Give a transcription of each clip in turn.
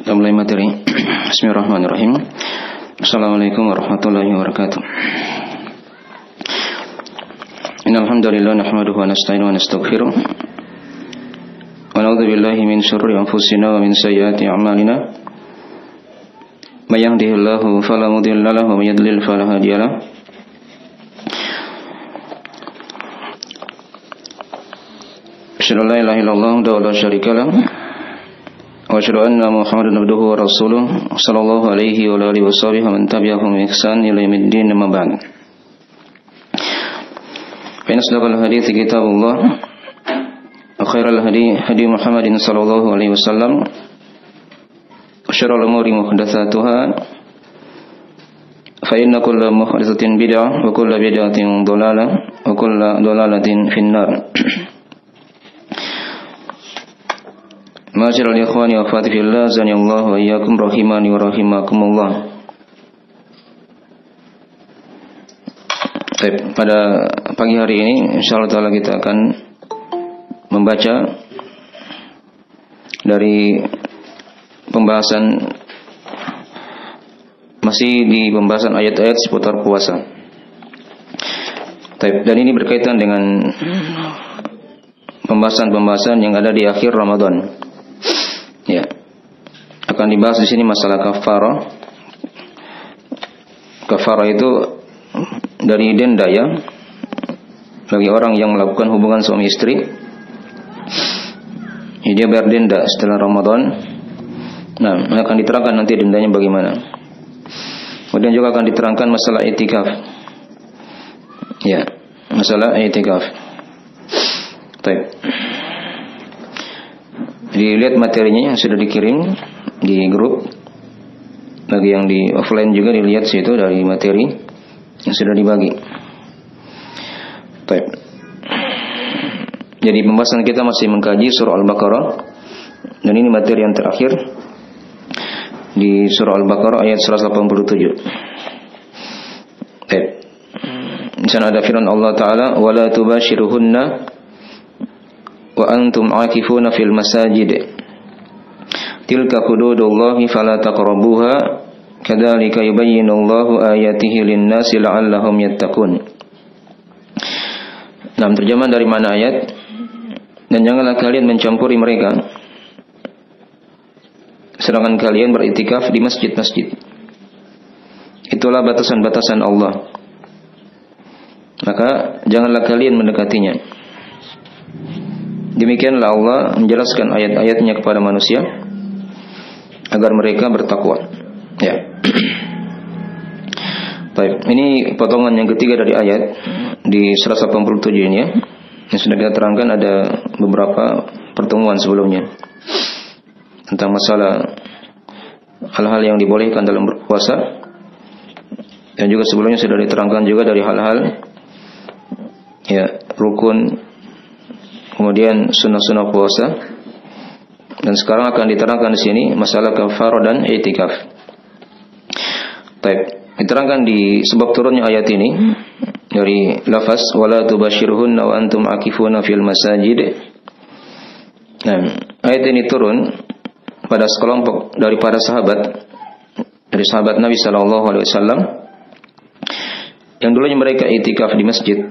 Kita mulai materi. Bismillahirrahmanirrahim. Assalamualaikum warahmatullahi wabarakatuh. Innal hamdalillah nahmaduhu wa nasta'inu wa nastaghfiruh. Wa na'udzu billahi min syururi anfusina wa min sayyiati a'malina. May yahdihillahu fala mudilla lahu wa may yudlil fala hadiya lahu. Asyhadu an la ilaha illallah wa la syarika lahu. Wa asyhadu anna Muhammadan abduhu wa rasuluh sallallahu alaihi wa alihi washabihi wa man tabi'ahum bi ihsan ila yaumiddin amma ba'd. Fa inna asdaqal hadithi kitabullah wa khairal hadi Muhammadin sallallahu alaihi wasallam wa syarrul umuri muhdatsatuha fa inna kulla muhdatsatin bid'ah wa kulla bid'atin dhalalah wa kulla dhalalatin finnar. Ma'asyiral ikhwani wa akhwati fillah, azanillahu wa iyyakum rahimani wa rahimakumullah. Baik, pada pagi hari ini insyaallah taala kita akan membaca dari pembahasan, masih di pembahasan ayat-ayat seputar puasa. Dan ini berkaitan dengan pembahasan-pembahasan yang ada di akhir Ramadan. Ya, akan dibahas di sini masalah kafarah. Kafarah itu dari denda ya, bagi orang yang melakukan hubungan suami istri. Dia bayar denda setelah Ramadan. Nah, akan diterangkan nanti dendanya bagaimana. Kemudian juga akan diterangkan masalah i'tikaf. Ya, masalah i'tikaf. Baik. Dilihat materinya yang sudah dikirim di grup. Bagi yang di offline juga dilihat situ dari materi yang sudah dibagi. Baik. Jadi pembahasan kita masih mengkaji surah Al-Baqarah. Dan ini materi yang terakhir di surah Al-Baqarah ayat 187. Baik. Di sana ada firman Allah Ta'ala, وَلَا تُبَاشِرُهُنَّ wa antum aakifuna fil masajid tilka hududullahi fala taqrabuha kadzalika yubayyinullahu ayatihi lin-nasi la'allahum yattaqun. Nah, terjemahan dari mana ayat? Dan janganlah kalian mencampuri mereka sedangkan kalian beriktikaf di masjid-masjid. Itulah batasan-batasan Allah, maka janganlah kalian mendekatinya. Demikianlah Allah menjelaskan ayat-ayatnya kepada manusia agar mereka bertakwa. Ya. Baik, ini potongan yang ketiga dari ayat di 187 ini ya. Yang sudah kita terangkan ada beberapa pertemuan sebelumnya tentang masalah hal-hal yang dibolehkan dalam berpuasa. Dan juga sebelumnya sudah diterangkan juga dari hal-hal ya rukun, kemudian sunnah-sunnah puasa, dan sekarang akan diterangkan di sini masalah kafarah dan i'tikaf. Baik, diterangkan di sebab turunnya ayat ini dari lafaz wala tubashirhunna wa antum akifuna fil masajid. Nah, ayat ini turun pada sekelompok dari para sahabat, dari sahabat Nabi sallallahu alaihi wasallam yang dulunya mereka i'tikaf di masjid.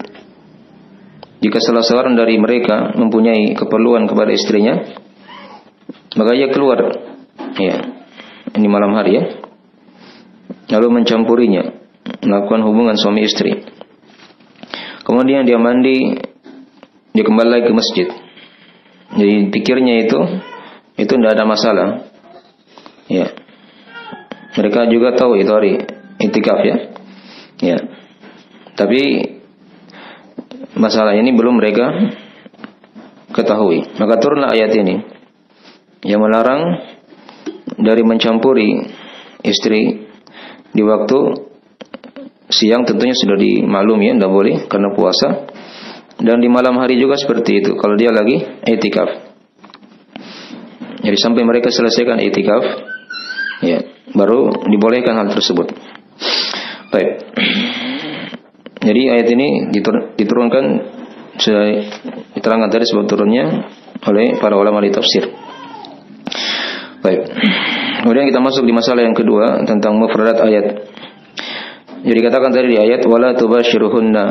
Jika salah seorang dari mereka mempunyai keperluan kepada istrinya, maka ia keluar, ya, ini malam hari ya, lalu mencampurinya, melakukan hubungan suami istri. Kemudian dia mandi, dia kembali lagi ke masjid. Jadi pikirnya itu tidak ada masalah. Ya, mereka juga tahu itu hari i'tikaf ya, ya. Tapi masalah ini belum mereka ketahui. Maka turunlah ayat ini yang melarang dari mencampuri istri di waktu siang, tentunya sudah dimaklumi ya, tidak boleh karena puasa. Dan di malam hari juga seperti itu, kalau dia lagi i'tikaf. Jadi sampai mereka selesaikan i'tikaf, ya, baru dibolehkan hal tersebut. Baik. Jadi ayat ini diturunkan, sudah diterangkan tadi sebab turunnya oleh para ulama di tafsir. Baik. Kemudian kita masuk di masalah yang kedua tentang mufradat ayat. Jadi katakan tadi di ayat wala tubashiruhunna,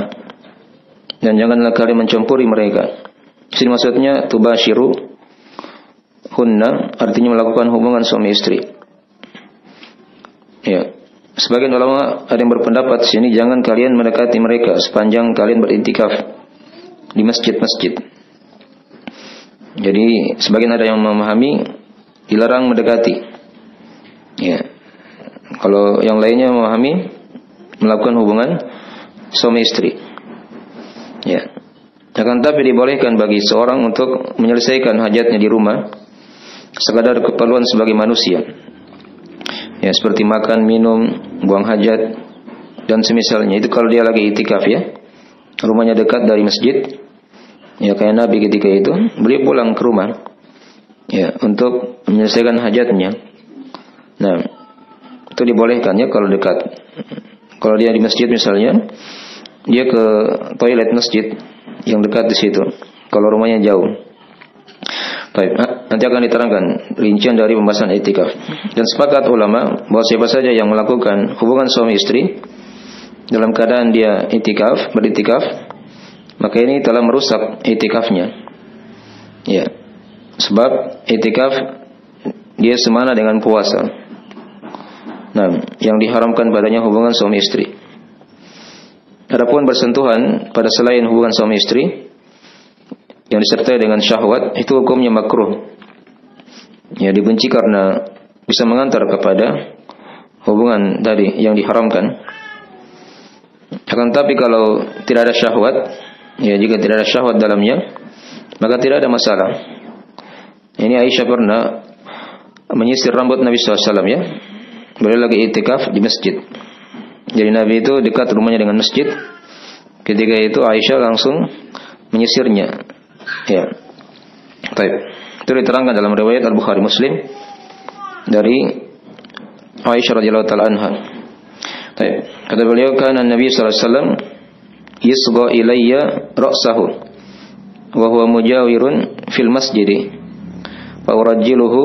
dan janganlah kalian mencampuri mereka. Sini maksudnya tubashiru hunna artinya melakukan hubungan suami istri. Ya. Sebagian ulama ada yang berpendapat di sini jangan kalian mendekati mereka sepanjang kalian beriktikaf di masjid-masjid. Jadi sebagian ada yang memahami dilarang mendekati. Ya. Kalau yang lainnya memahami melakukan hubungan suami istri. Ya. Akan tapi dibolehkan bagi seorang untuk menyelesaikan hajatnya di rumah sekadar keperluan sebagai manusia. Ya, seperti makan, minum, buang hajat dan semisalnya. Itu kalau dia lagi itikaf ya. Rumahnya dekat dari masjid. Ya, kayak Nabi ketika itu, beliau pulang ke rumah ya, untuk menyelesaikan hajatnya. Nah, itu dibolehkan ya kalau dekat. Kalau dia di masjid misalnya, dia ke toilet masjid yang dekat di situ. Kalau rumahnya jauh. Baik, nanti akan diterangkan rincian dari pembahasan itikaf. Dan sepakat ulama bahwa siapa saja yang melakukan hubungan suami istri dalam keadaan dia itikaf, beritikaf, maka ini telah merusak itikafnya. Ya. Sebab itikaf dia semana dengan puasa. Nah, yang diharamkan padanya hubungan suami istri. Adapun bersentuhan pada selain hubungan suami istri yang disertai dengan syahwat, itu hukumnya makruh. Ya, dibenci karena bisa mengantar kepada hubungan tadi yang diharamkan. Akan tapi kalau tidak ada syahwat, ya jika tidak ada syahwat dalamnya, maka tidak ada masalah. Ini Aisyah pernah menyisir rambut Nabi SAW ya. Beliau lagi itikaf di masjid. Jadi Nabi itu dekat rumahnya dengan masjid. Ketika itu Aisyah langsung menyisirnya. Ya. Baik. Itu diterangkan dalam riwayat Al-Bukhari Muslim dari Aisyah radhiyallahu taala anha. Baik. Kata beliau, kana Nabi sallallahu alaihi wasallam yasgha ilayya ra'sahu wa huwa mujawirun fil masjid fa urajjiluhu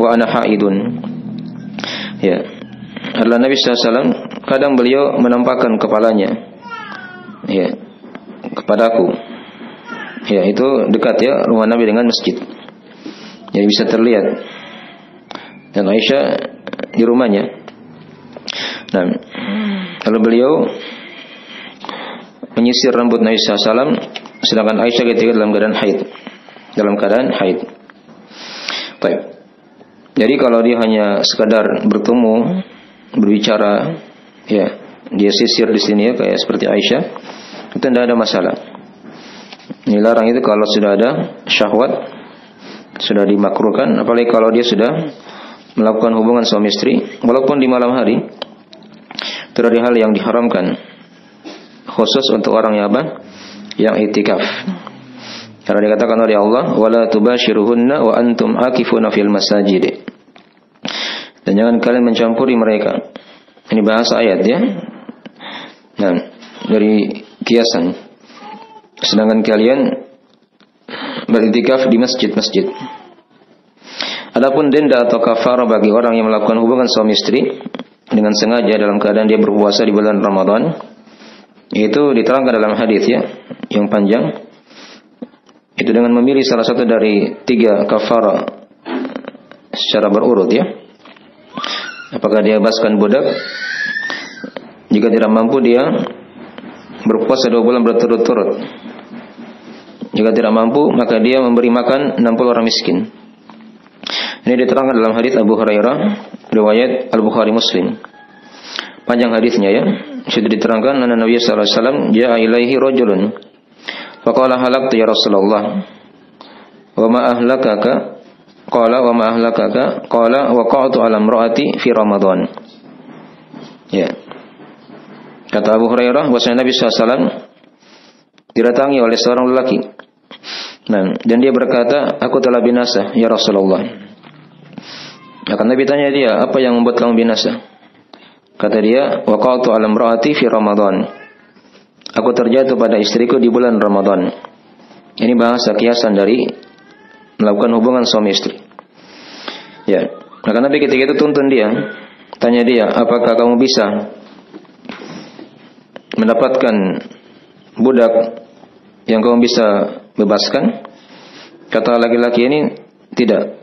wa ana haidun. Ya. Adalah Nabi sallallahu alaihi wasallam kadang beliau menampakkan kepalanya ya kepadaku. Ya, itu dekat ya rumah Nabi dengan masjid. Jadi bisa terlihat. Dan Aisyah di rumahnya. Nah, lalu beliau menyisir rambut Nabi SAW, sedangkan Aisyah ketika dalam keadaan haid. Baik. Jadi kalau dia hanya sekadar bertemu, berbicara, ya, dia sisir di sini ya kayak seperti Aisyah, itu tidak ada masalah. Ini larang itu kalau sudah ada syahwat, sudah dimakruhkan, apalagi kalau dia sudah melakukan hubungan suami istri, walaupun di malam hari, itu dari hal yang diharamkan, khusus untuk orang yang apa? Yang itikaf. Karena dikatakan oleh Allah, wala tubashiruhunna wa antum akifuna fil masajid. Dan jangan kalian mencampuri mereka. Ini bahasa ayat ya. Nah, dari kiasan. Sedangkan kalian beriktikaf di masjid-masjid. Adapun denda atau kafarah bagi orang yang melakukan hubungan suami istri dengan sengaja dalam keadaan dia berpuasa di bulan Ramadan, itu diterangkan dalam hadis ya, yang panjang. Itu dengan memilih salah satu dari 3 kafarah secara berurut ya. Apakah dia bebaskan budak? Jika tidak mampu dia berpuasa 2 bulan berturut-turut. Jika tidak mampu, maka dia memberi makan 60 orang miskin. Ini diterangkan dalam hadis Abu Hurairah, riwayat Al-Bukhari Muslim. Panjang hadisnya ya. Sudah diterangkan, anna Nabi sallallahu alaihi wasallam ja'a ilaihi rajulun. Faqala halaqtu ya Rasulullah. Wa ma ahlakaka? Qala wa ma ahlakaka? Qala waqa'tu ala imraati fi Ramadan. Ya. Kata Abu Hurairah, bahwasanya Nabi sallallahu alaihi wasallam didatangi oleh seorang lelaki. Nah, dan dia berkata, aku telah binasa, ya Rasulullah. Akan Nabi tanya dia, apa yang membuat kamu binasa? Kata dia, waqa'tu ala imraati fi Ramadan. Aku terjatuh pada istriku di bulan Ramadan. Ini bahasa kiasan dari melakukan hubungan suami istri. Ya, Maka Nabi ketika itu tuntun dia, tanya dia, apakah kamu bisa mendapatkan budak yang kamu bisa bebaskan? Kata laki-laki ini, tidak.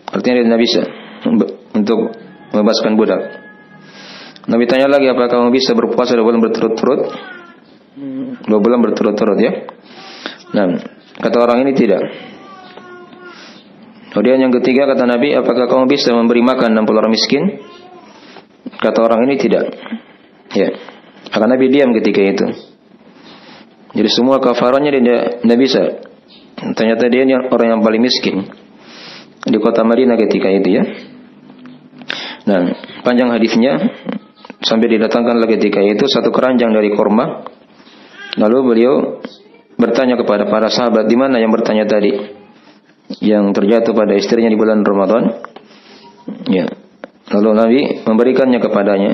Artinya dia tidak bisa untuk membebaskan budak. Nabi tanya lagi, apakah kamu bisa berpuasa 2 bulan berturut-turut? 2 bulan berturut-turut ya. Nah, kata orang ini tidak. Kemudian yang ketiga kata Nabi, apakah kamu bisa memberi makan 60 orang miskin? Kata orang ini tidak. Ya. Maka Nabi diam ketika itu. Jadi semua kafarannya dia tidak bisa. Ternyata dia orang yang paling miskin di kota Madinah ketika itu ya. Nah, panjang hadisnya sampai didatangkanlah ketika itu satu keranjang dari kurma. Lalu beliau bertanya kepada para sahabat, di mana yang bertanya tadi? Yang terjatuh pada istrinya di bulan Ramadan. Ya. Lalu Nabi memberikannya kepadanya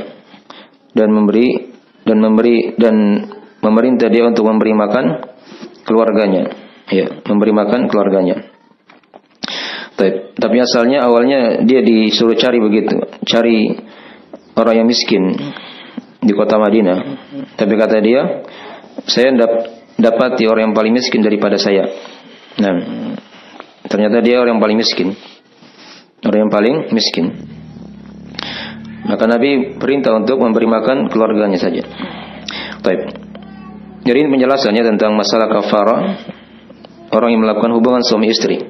dan memerintah dia untuk memberi makan keluarganya. Ya, memberi makan keluarganya. Tapi asalnya awalnya dia disuruh cari begitu, cari orang yang miskin di kota Madinah. Tapi kata dia, saya dapati orang yang paling miskin daripada saya. Nah, ternyata dia orang yang paling miskin. Orang yang paling miskin. Maka Nabi perintah untuk memberi makan keluarganya saja. Baik. Jadi ini penjelasannya tentang masalah kafarah orang yang melakukan hubungan suami istri.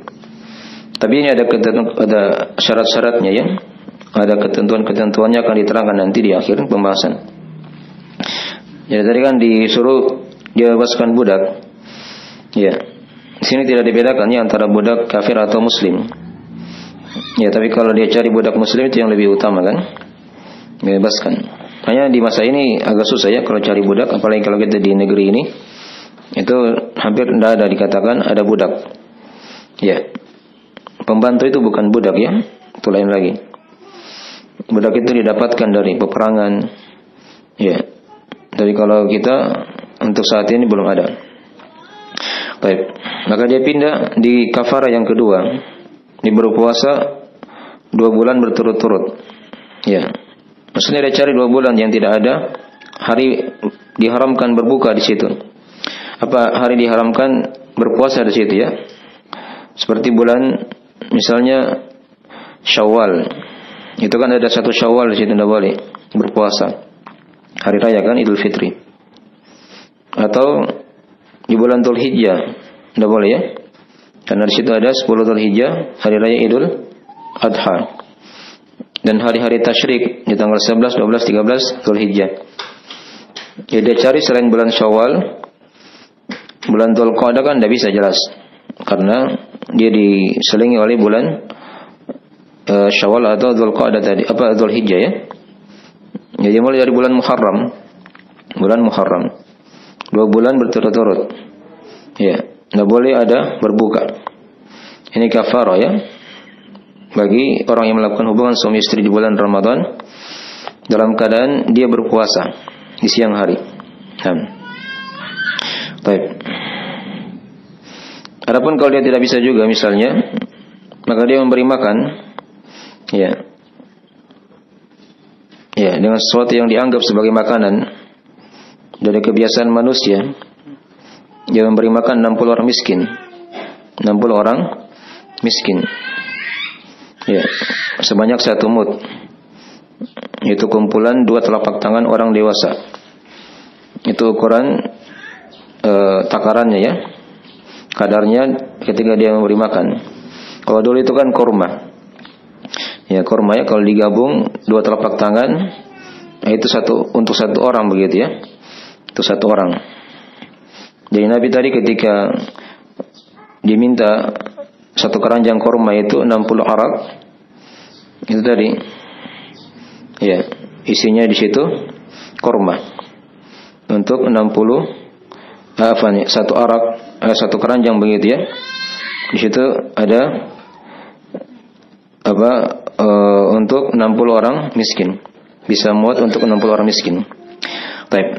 Tapi ini ada syarat-syaratnya ya. Ada ketentuan-ketentuannya akan diterangkan nanti di akhir pembahasan. Jadi tadi kan disuruh dia bebaskan budak. Ya. Di sini tidak dibedakan ya antara budak kafir atau muslim. Ya, tapi kalau dia cari budak muslim itu yang lebih utama kan? Bebaskan. Hanya di masa ini agak susah ya kalau cari budak, apalagi kalau kita di negeri ini. Itu hampir tidak ada dikatakan ada budak. Ya. Pembantu itu bukan budak ya. Itu lain lagi. Budak itu didapatkan dari peperangan. Ya. Tapi kalau kita untuk saat ini belum ada. Baik. Maka dia pindah di kafara yang kedua. Dia berpuasa 2 bulan berturut-turut. Ya. Maksudnya dia cari 2 bulan yang tidak ada hari diharamkan berbuka di situ. Apa hari diharamkan berpuasa di situ ya? Seperti bulan misalnya Syawal. Itu kan ada 1 Syawal di situ tidak boleh berpuasa. Hari raya kan Idul Fitri. Atau di bulan Dzulhijjah tidak boleh ya. Karena di situ ada 10 Dzulhijjah, hari raya Idul Adha. Dan hari-hari tasyrik di tanggal 11, 12, 13 Dzulhijjah. Jadi dia cari selain bulan Syawal, bulan Dzulqa'dah kan tidak bisa jelas. Karena dia diselingi oleh bulan Syawal atau Dzulqa'dah tadi, apa Dzulhijjah ya. Jadi mulai dari bulan Muharram. Bulan Muharram. 2 bulan berturut-turut. Ya, tidak boleh ada berbuka. Ini kafarah ya. Bagi orang yang melakukan hubungan suami istri di bulan Ramadan dalam keadaan dia berpuasa di siang hari. Baik. Adapun kalau dia tidak bisa juga misalnya, maka dia memberi makan ya. Ya, dengan sesuatu yang dianggap sebagai makanan dari kebiasaan manusia. Dia memberi makan 60 orang miskin. 60 orang miskin. Ya, sebanyak 1 mud. Itu kumpulan 2 telapak tangan orang dewasa. Itu ukuran takarannya ya. Kadarnya ketika dia memberi makan. Kalau dulu itu kan kurma. Ya, kurma ya kalau digabung 2 telapak tangan, itu untuk 1 orang begitu ya. Itu 1 orang. Jadi Nabi tadi ketika diminta 1 keranjang kurma itu 60 arak. Itu tadi. Ya, isinya di situ kurma. Untuk 60 1 arak, 1 keranjang begitu ya. Di situ ada untuk 60 orang miskin. Bisa muat untuk 60 orang miskin. Baik.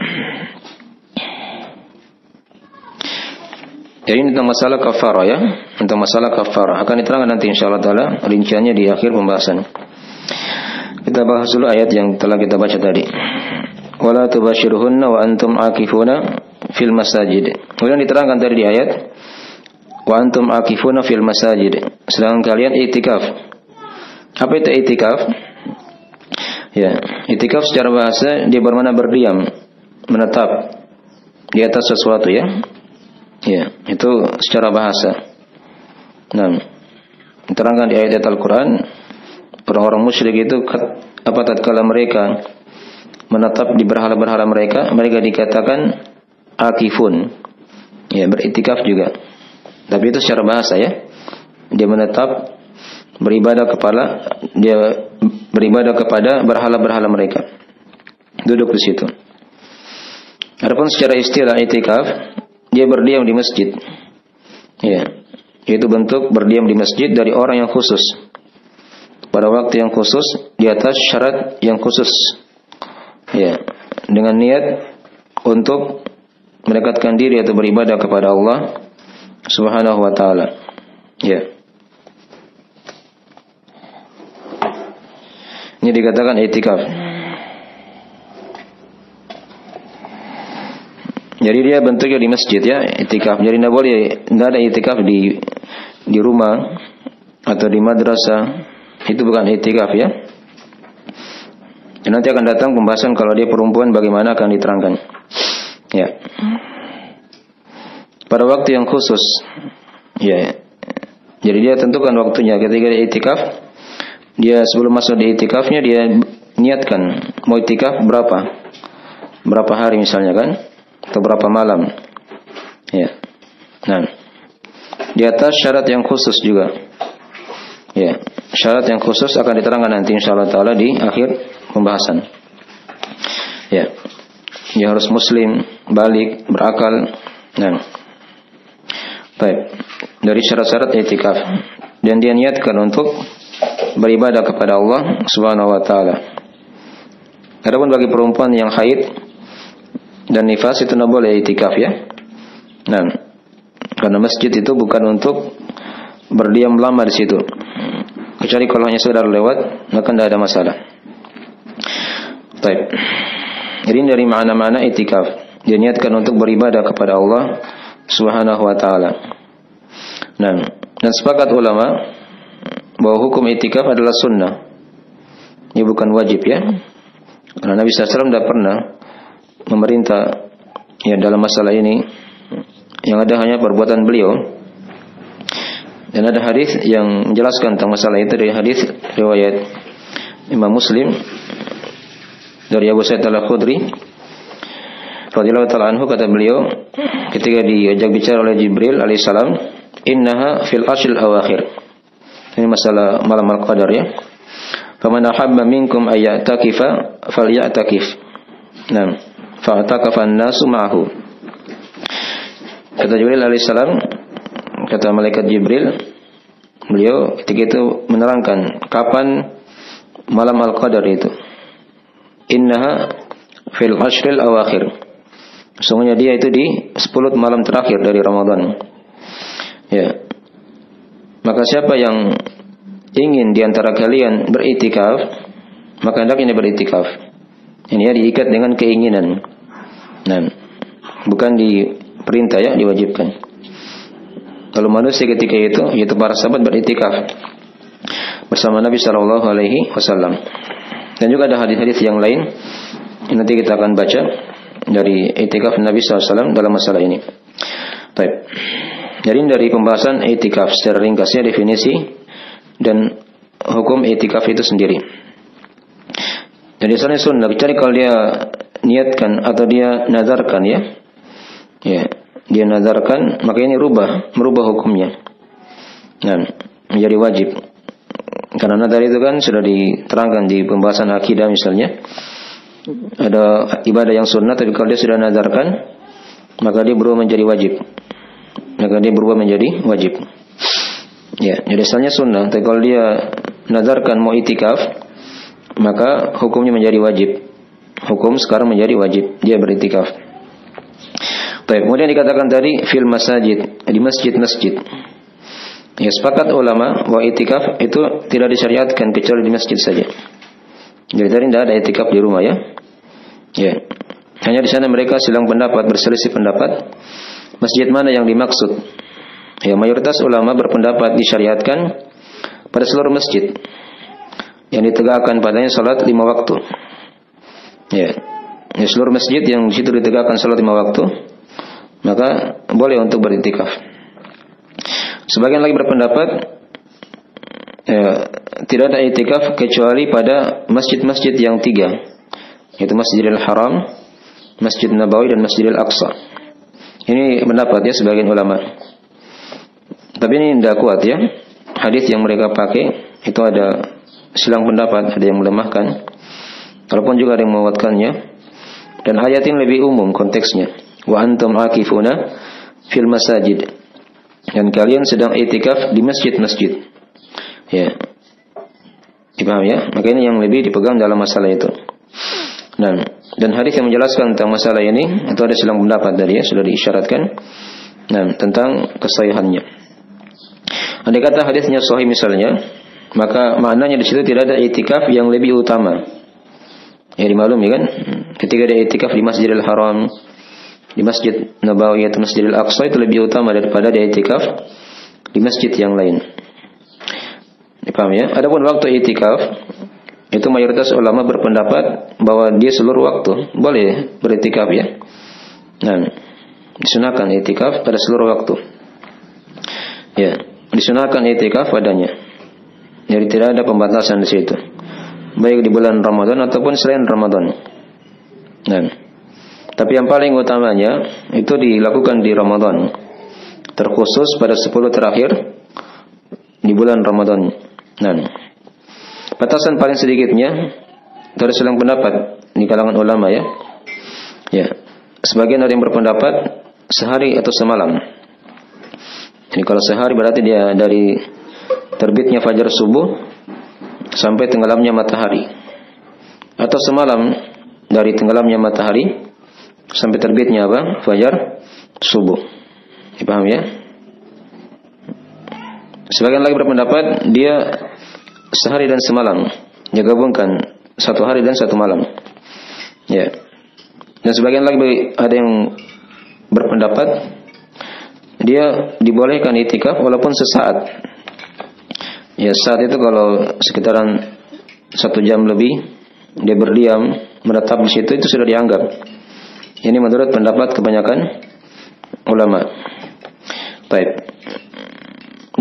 Jadi ini tentang masalah kafarah ya. Tentang masalah kafarah akan diterangkan nanti insyaallah taala rinciannya di akhir pembahasan. Kita bahas dulu ayat yang telah kita baca tadi. Wala tubashiruhunna wa antum akifuna fil masajid. Kemudian diterangkan tadi di ayat wa antum akifuna fil masajid. Sedangkan kalian i'tikaf. Apa itu i'tikaf? Ya, i'tikaf secara bahasa dia bermakna berdiam, menetap di atas sesuatu ya. Ya, itu secara bahasa. Nah, diterangkan di ayat Al-Quran, orang-orang musyrik itu tatkala mereka menetap di berhala-berhala mereka dikatakan akifun. Ya, beriktikaf juga. Tapi itu secara bahasa ya. Dia menetap beribadah kepada berhala-berhala mereka. Duduk di situ. Adapun secara istilah iktikaf, dia berdiam di masjid. Ya. Itu bentuk berdiam di masjid dari orang yang khusus. Pada waktu yang khusus, di atas syarat yang khusus. Ya, dengan niat untuk mendekatkan diri atau beribadah kepada Allah Subhanahu wa taala. Ya. Ini dikatakan i'tikaf. Jadi dia bentuknya di masjid ya, i'tikaf. Jadi enggak ada i'tikaf di rumah atau di madrasah. Itu bukan i'tikaf ya. Dan nanti akan datang pembahasan kalau dia perempuan bagaimana akan diterangkan. Ya. Pada waktu yang khusus. Ya. Jadi dia tentukan waktunya ketika dia i'tikaf. Dia sebelum masuk di i'tikafnya dia niatkan mau i'tikaf berapa hari misalnya kan, atau berapa malam. Ya. Nah. Di atas syarat yang khusus juga. Ya. Syarat yang khusus akan diterangkan nanti insyaallah taala di akhir pembahasan. Ya. Dia harus muslim, balik, berakal. Nah. Baik. Dari syarat-syarat i'tikaf dan dia niatkan untuk beribadah kepada Allah Subhanahu wa taala. Adapun bagi perempuan yang haid dan nifas itu tidak boleh i'tikaf ya. Nah, karena masjid itu bukan untuk berdiam lama di situ. Kecuali kalau hanya sekedar lewat, maka tidak ada masalah. Baik. Jadi dari makna-makna i'tikaf, dia niatkan untuk beribadah kepada Allah Subhanahu wa taala. Nah, dan sepakat ulama bahwa hukum i'tikaf adalah sunnah. Ini bukan wajib ya. Karena Nabi SAW tidak pernah memerintah ya dalam masalah ini. Yang ada hanya perbuatan beliau. Dan ada hadis yang menjelaskan tentang masalah itu dari hadis riwayat Imam Muslim dari Abu Sa'id Al-Khudri radhiyallahu ta'ala anhu, kata beliau ketika diajak bicara oleh Jibril alaihissalam, innaha fil ashril awakhir. Ini masalah malam al-qadar ya. Faman ahabba minkum ayyatakifa falyatakif. Nah, fa'atakafa an-nasu ma'ahu. Kata Jibril alaihissalam, kata malaikat Jibril, beliau ketika itu menerangkan kapan malam al-qadar itu. Innaha fil ashril awakhir. Sesungguhnya dia itu di 10 malam terakhir dari Ramadan. Ya. Maka siapa yang ingin di antara kalian beriktikaf, maka hendaknya beriktikaf. Ini ya diikat dengan keinginan. Nah, bukan diperintah ya, diwajibkan. Kalau manusia ketika itu, yaitu para sahabat beriktikaf bersama Nabi sallallahu alaihi wasallam. Dan juga ada hadis-hadis yang lain yang nanti kita akan baca dari i'tikaf Nabi sallallahu alaihi wasallam dalam masalah ini. Baik. Jadi dari pembahasan i'tikaf secara ringkasnya definisi dan hukum i'tikaf itu sendiri. Jadi asalnya sunnah, kecuali kalau dia niatkan atau dia nazarkan ya. Ya, dia nazarkan, maka ini merubah hukumnya. Nah, menjadi wajib. Karena nazar itu kan sudah diterangkan di pembahasan akidah misalnya. Ada ibadah yang sunnah, tapi kalau dia sudah nazarkan, maka dia berubah menjadi wajib. Ya, jadi asalnya sunnah, tapi kalau dia nazarkan mau i'tikaf, maka hukumnya menjadi wajib. Hukum sekarang menjadi wajib, dia beriktikaf. Baik, kemudian dikatakan tadi fil masajid, di masjid-masjid. Ya, sepakat ulama bahwa i'tikaf itu tidak disyariatkan kecuali di masjid saja. Jadi tadi tidak ada i'tikaf di rumah ya. Ya. Hanya di sana mereka silang pendapat, berselisih pendapat masjid mana yang dimaksud. Ya, mayoritas ulama berpendapat disyariatkan pada seluruh masjid yang ditegakkan padanya salat 5 waktu. Ya. Ya, seluruh masjid yang di situ ditegakkan salat 5 waktu, maka boleh untuk beriktikaf. Sebagian lagi berpendapat tidak ada i'tikaf kecuali pada masjid-masjid yang 3, yaitu Masjidil Haram, Masjid Nabawi dan Masjidil Aqsa. Ini pendapat ya sebagian ulama. Tapi ini tidak kuat ya. Hadis yang mereka pakai itu ada silang pendapat, ada yang melemahkan. Walaupun juga ada yang menguatkannya. Dan ayat ini lebih umum konteksnya. Wa antum akifuna fil masajid. Dan kalian sedang i'tikaf di masjid-masjid. Ya. Dipaham ya? Maka ini yang lebih dipegang dalam masalah itu. Dan hadis yang menjelaskan tentang masalah ini itu ada silang pendapat dari ya, sudah diisyaratkan. Tentang kesahihannya. Andai kata hadisnya sahih misalnya, maka maknanya di situ tidak ada i'tikaf yang lebih utama. Ya dimaklumi kan? Ketika ada i'tikaf di Masjidil Haram, di Masjid Nabawi atau Masjidil Aqsa itu lebih utama daripada ada i'tikaf di masjid yang lain. Dipaham ya? Adapun waktu i'tikaf itu mayoritas ulama berpendapat bahwa dia seluruh waktu boleh beriktikaf ya. Disunahkan i'tikaf pada seluruh waktu. Ya, disunahkan i'tikaf padanya. Jadi tidak ada pembatasan di situ. Baik di bulan Ramadan ataupun selain Ramadan. Tapi yang paling utamanya itu dilakukan di Ramadan. Terkhusus pada 10 terakhir di bulan Ramadan. Batasan paling sedikitnya dari silang pendapat di kalangan ulama ya. Ya. Sebagian ada yang berpendapat sehari atau semalam. Jadi kalau sehari berarti dia dari terbitnya fajar subuh sampai tenggelamnya matahari. Atau semalam dari tenggelamnya matahari sampai terbitnya apa? Fajar subuh. Dipaham ya? Sebagian lagi berpendapat dia sehari dan semalam. Dia gabungkan 1 hari dan 1 malam. Ya. Dan sebagian lagi ada yang berpendapat dia dibolehkan i'tikaf walaupun sesaat. Ya, saat itu kalau sekitaran 1 jam lebih dia berdiam menetap di situ itu sudah dianggap. Ini menurut pendapat kebanyakan ulama. Baik.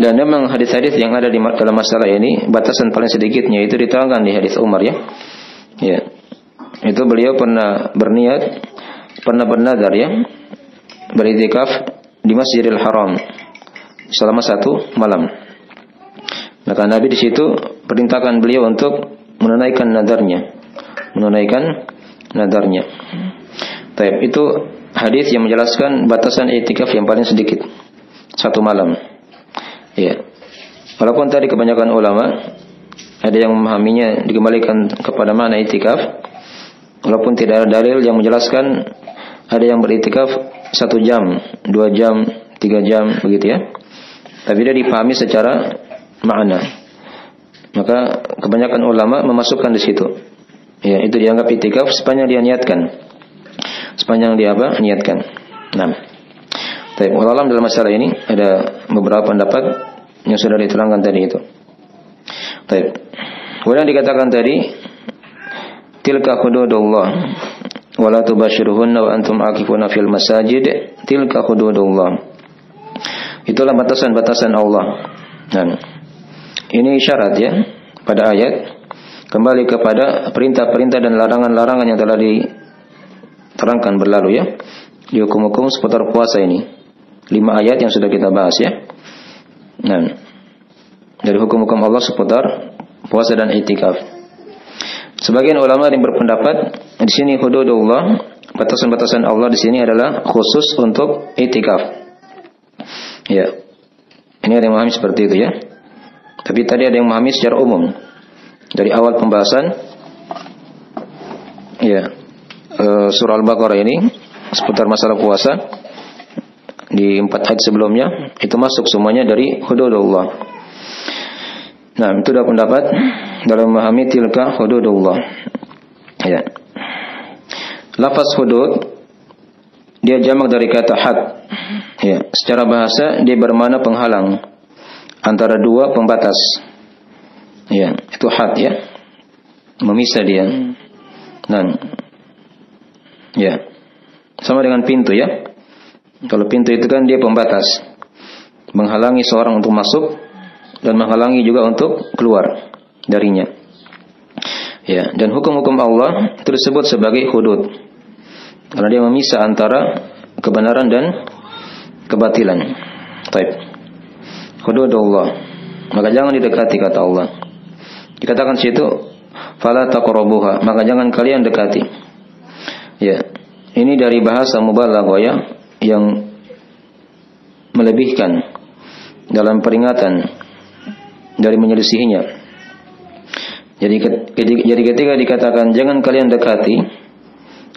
Dan memang hadis-hadis yang ada di dalam masalah ini batasan paling sedikitnya itu diterangkan di hadis Umar ya. Ya. Itu beliau pernah berniat, pernah bernazar ya, beriktikaf di Masjidil Haram selama 1 malam. Maka Nabi di situ perintahkan beliau untuk menunaikan nadarnya. Baik, itu hadis yang menjelaskan batasan i'tikaf yang paling sedikit 1 malam. Ya. Walaupun tadi kebanyakan ulama ada yang memahaminya dikembalikan kepada makna i'tikaf, walaupun tidak ada dalil yang menjelaskan ada yang beriktikaf 1 jam, 2 jam, 3 jam begitu ya. Tapi dia dipahami secara makna. Maka kebanyakan ulama memasukkan di situ. Ya, itu dianggap i'tikaf sepanjang dia niatkan. Sepanjang dia apa? Niatkan. Baik, wallahu dalam masalah ini ada beberapa pendapat yang sudah diterangkan tadi itu. Baik. Kemudian dikatakan tadi tilka hududullah wala tubashiruhunna wa antum akifuna fil masajid tilka hududullah. Itulah batasan-batasan Allah. Ini isyarat ya pada ayat kembali kepada perintah-perintah dan larangan-larangan yang telah diterangkan berlalu ya. Di hukum-hukum seputar puasa ini 5 ayat yang sudah kita bahas ya. Dari hukum-hukum Allah seputar puasa dan i'tikaf. Sebagian ulama yang berpendapat di sini hududullah, batasan-batasan Allah di sini adalah khusus untuk i'tikaf. Ya. Ini ada yang memahami seperti itu ya. Tapi tadi ada yang memahami secara umum. Dari awal pembahasan ya, surah Al-Baqarah ini seputar masalah puasa di 4 ayat sebelumnya itu masuk semuanya dari hududullah. Itu adalah pendapat dalam memahami tilka hududullah. Ya. Lafaz hudud dia jamak dari kata had. Ya, secara bahasa dia bermakna penghalang antara dua pembatas. Ya, itu had ya. Memisah dia. Nah. Ya. Sama dengan pintu ya. Kalau pintu itu kan dia pembatas. Menghalangi seorang untuk masuk dan menghalangi juga untuk keluar darinya. Ya, dan hukum-hukum Allah itu disebut sebagai hudud. Karena dia memisah antara kebenaran dan kebatilan. Taib. Hududullah. Maka jangan didekati kata Allah. Dikatakan situ fala taqrabuha, maka jangan kalian dekati. Ya. Ini dari bahasa mubalaghah ya, yang melebihkan dalam peringatan dari menyelisihinya. Jadi ketika dikatakan jangan kalian dekati,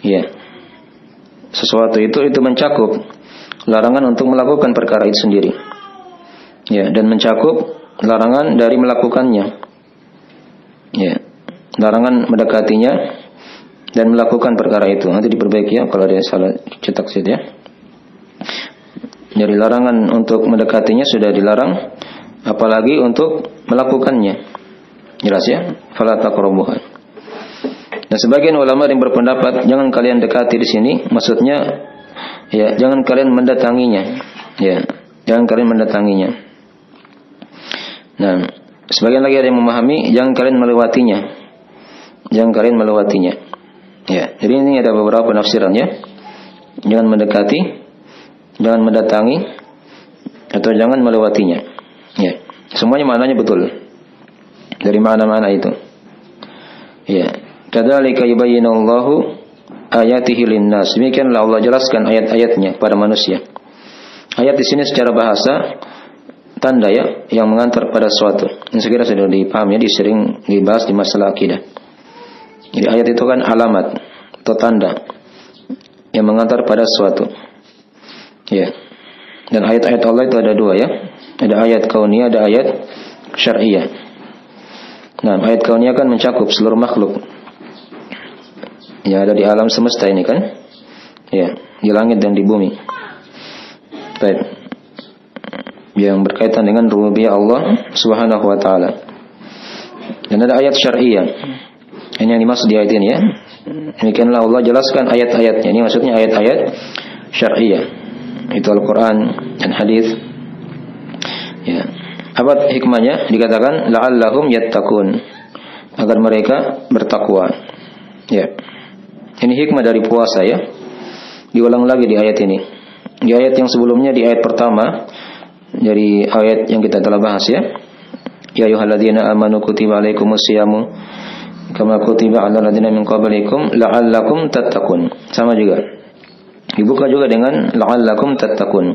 ya, sesuatu itu mencakup larangan untuk melakukan perkara itu sendiri. Ya, dan mencakup larangan dari melakukannya. Ya, larangan mendekatinya dan melakukan perkara itu. Nanti diperbaiki ya kalau ada salah cetak situ ya. Jadi larangan untuk mendekatinya sudah dilarang, apalagi untuk melakukannya. Jelas ya? Fala taqrabuha. Dan sebagian ulama yang berpendapat jangan kalian dekati di sini, maksudnya ya jangan kalian mendatanginya. Ya, jangan kalian mendatanginya. Nah, sebagian lagi ada yang memahami jangan kalian melewatinya. Jangan kalian melewatinya. Ya, jadi ini ada beberapa penafsiran ya. Jangan mendekati, jangan mendatangi, atau jangan melewatinya. Ya, semuanya maknanya betul. Dari mana-mana itu. Ya, kadzalika yubayyinullahu ayatihi linnas. Demikianlah Allah jelaskan ayat-ayatnya kepada manusia. Ayat di sini secara bahasa tanda ya yang mengantar pada sesuatu. Ini segera sudah dipahami, disering dibahas di masalah akidah. Jadi ayat itu kan alamat atau tanda yang mengantar pada sesuatu. Ya. Dan ayat-ayat Allah itu ada dua ya. Ada ayat kauniyah, ada ayat syar'iyah. Nah, ayat kauniyah kan mencakup seluruh makhluk yang ada di alam semesta ini kan. Ya, di langit dan di bumi. Baik. Yang berkaitan dengan rububiyah Allah Subhanahu wa taala. Dan ada ayat syar'iyah. Ini yang dimaksud di ayat ini ya. Demikianlah Allah jelaskan ayat-ayatnya. Ini maksudnya ayat-ayat syar'iyah. Itu Al-Quran dan hadis. Ya. Apa hikmahnya? Dikatakan la'allahum yattaqun, agar mereka bertakwa. Ya. Ini hikmah dari puasa ya. Diulang lagi di ayat ini. Di ayat yang sebelumnya, di ayat pertama dari ayat yang kita telah bahas ya. Ya ayyuhalladzina amanu kutiba alaikumus syiyamu kama kutiba 'alal ladzina min qablikum la'allakum tattaqun. Sama juga. Dibuka juga dengan la'allakum tattaqun.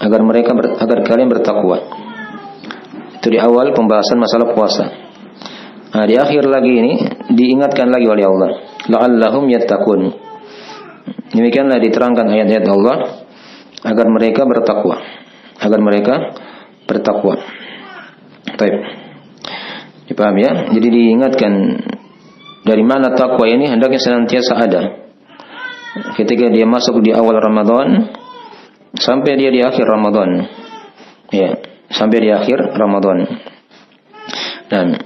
Agar kalian bertakwa. Itu di awal pembahasan masalah puasa. Nah, di akhir lagi ini diingatkan lagi oleh Allah, la'allahum yattaqun. Demikianlah diterangkan ayat-ayat Allah agar mereka bertakwa. Agar mereka bertakwa. Baik. Dipaham ya? Jadi diingatkan dari mana takwa ini hendaknya senantiasa ada. Ketika dia masuk di awal Ramadan sampai dia di akhir Ramadan. Ya, sampai di akhir Ramadan. Dan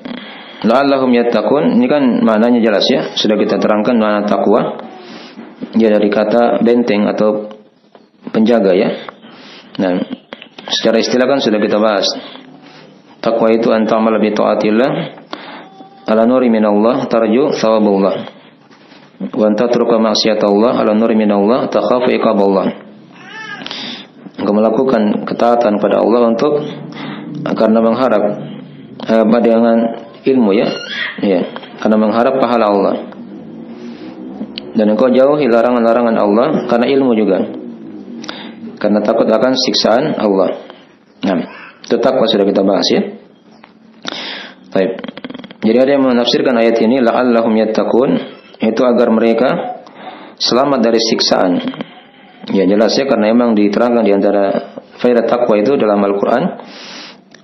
la'allahum yattaqun ini kan maknanya jelas ya. Sudah kita terangkan makna takwa. Dia dari kata benteng atau penjaga ya. Dan secara istilah kan sudah kita bahas. Takwa itu anta'mal bi ta'atillah ala nuri minallah tarju thawabullah. Wa anta tatruka ma'siyatallah ala nuri minallah takhafu iqaballah. Engkau melakukan ketaatan pada Allah untuk karena mengharap dengan ilmu ya. Ya, karena mengharap pahala Allah. Dan engkau jauhi larangan-larangan Allah karena ilmu juga. Karena takut akan siksaan Allah. Nah, itu takwa sudah kita bahas ya. Baik. Jadi ada yang menafsirkan ayat ini la'allahum yattaqun, itu agar mereka selamat dari siksaan. Ya jelas ya, karena memang diterangkan di antara faedah takwa itu dalam Al-Quran,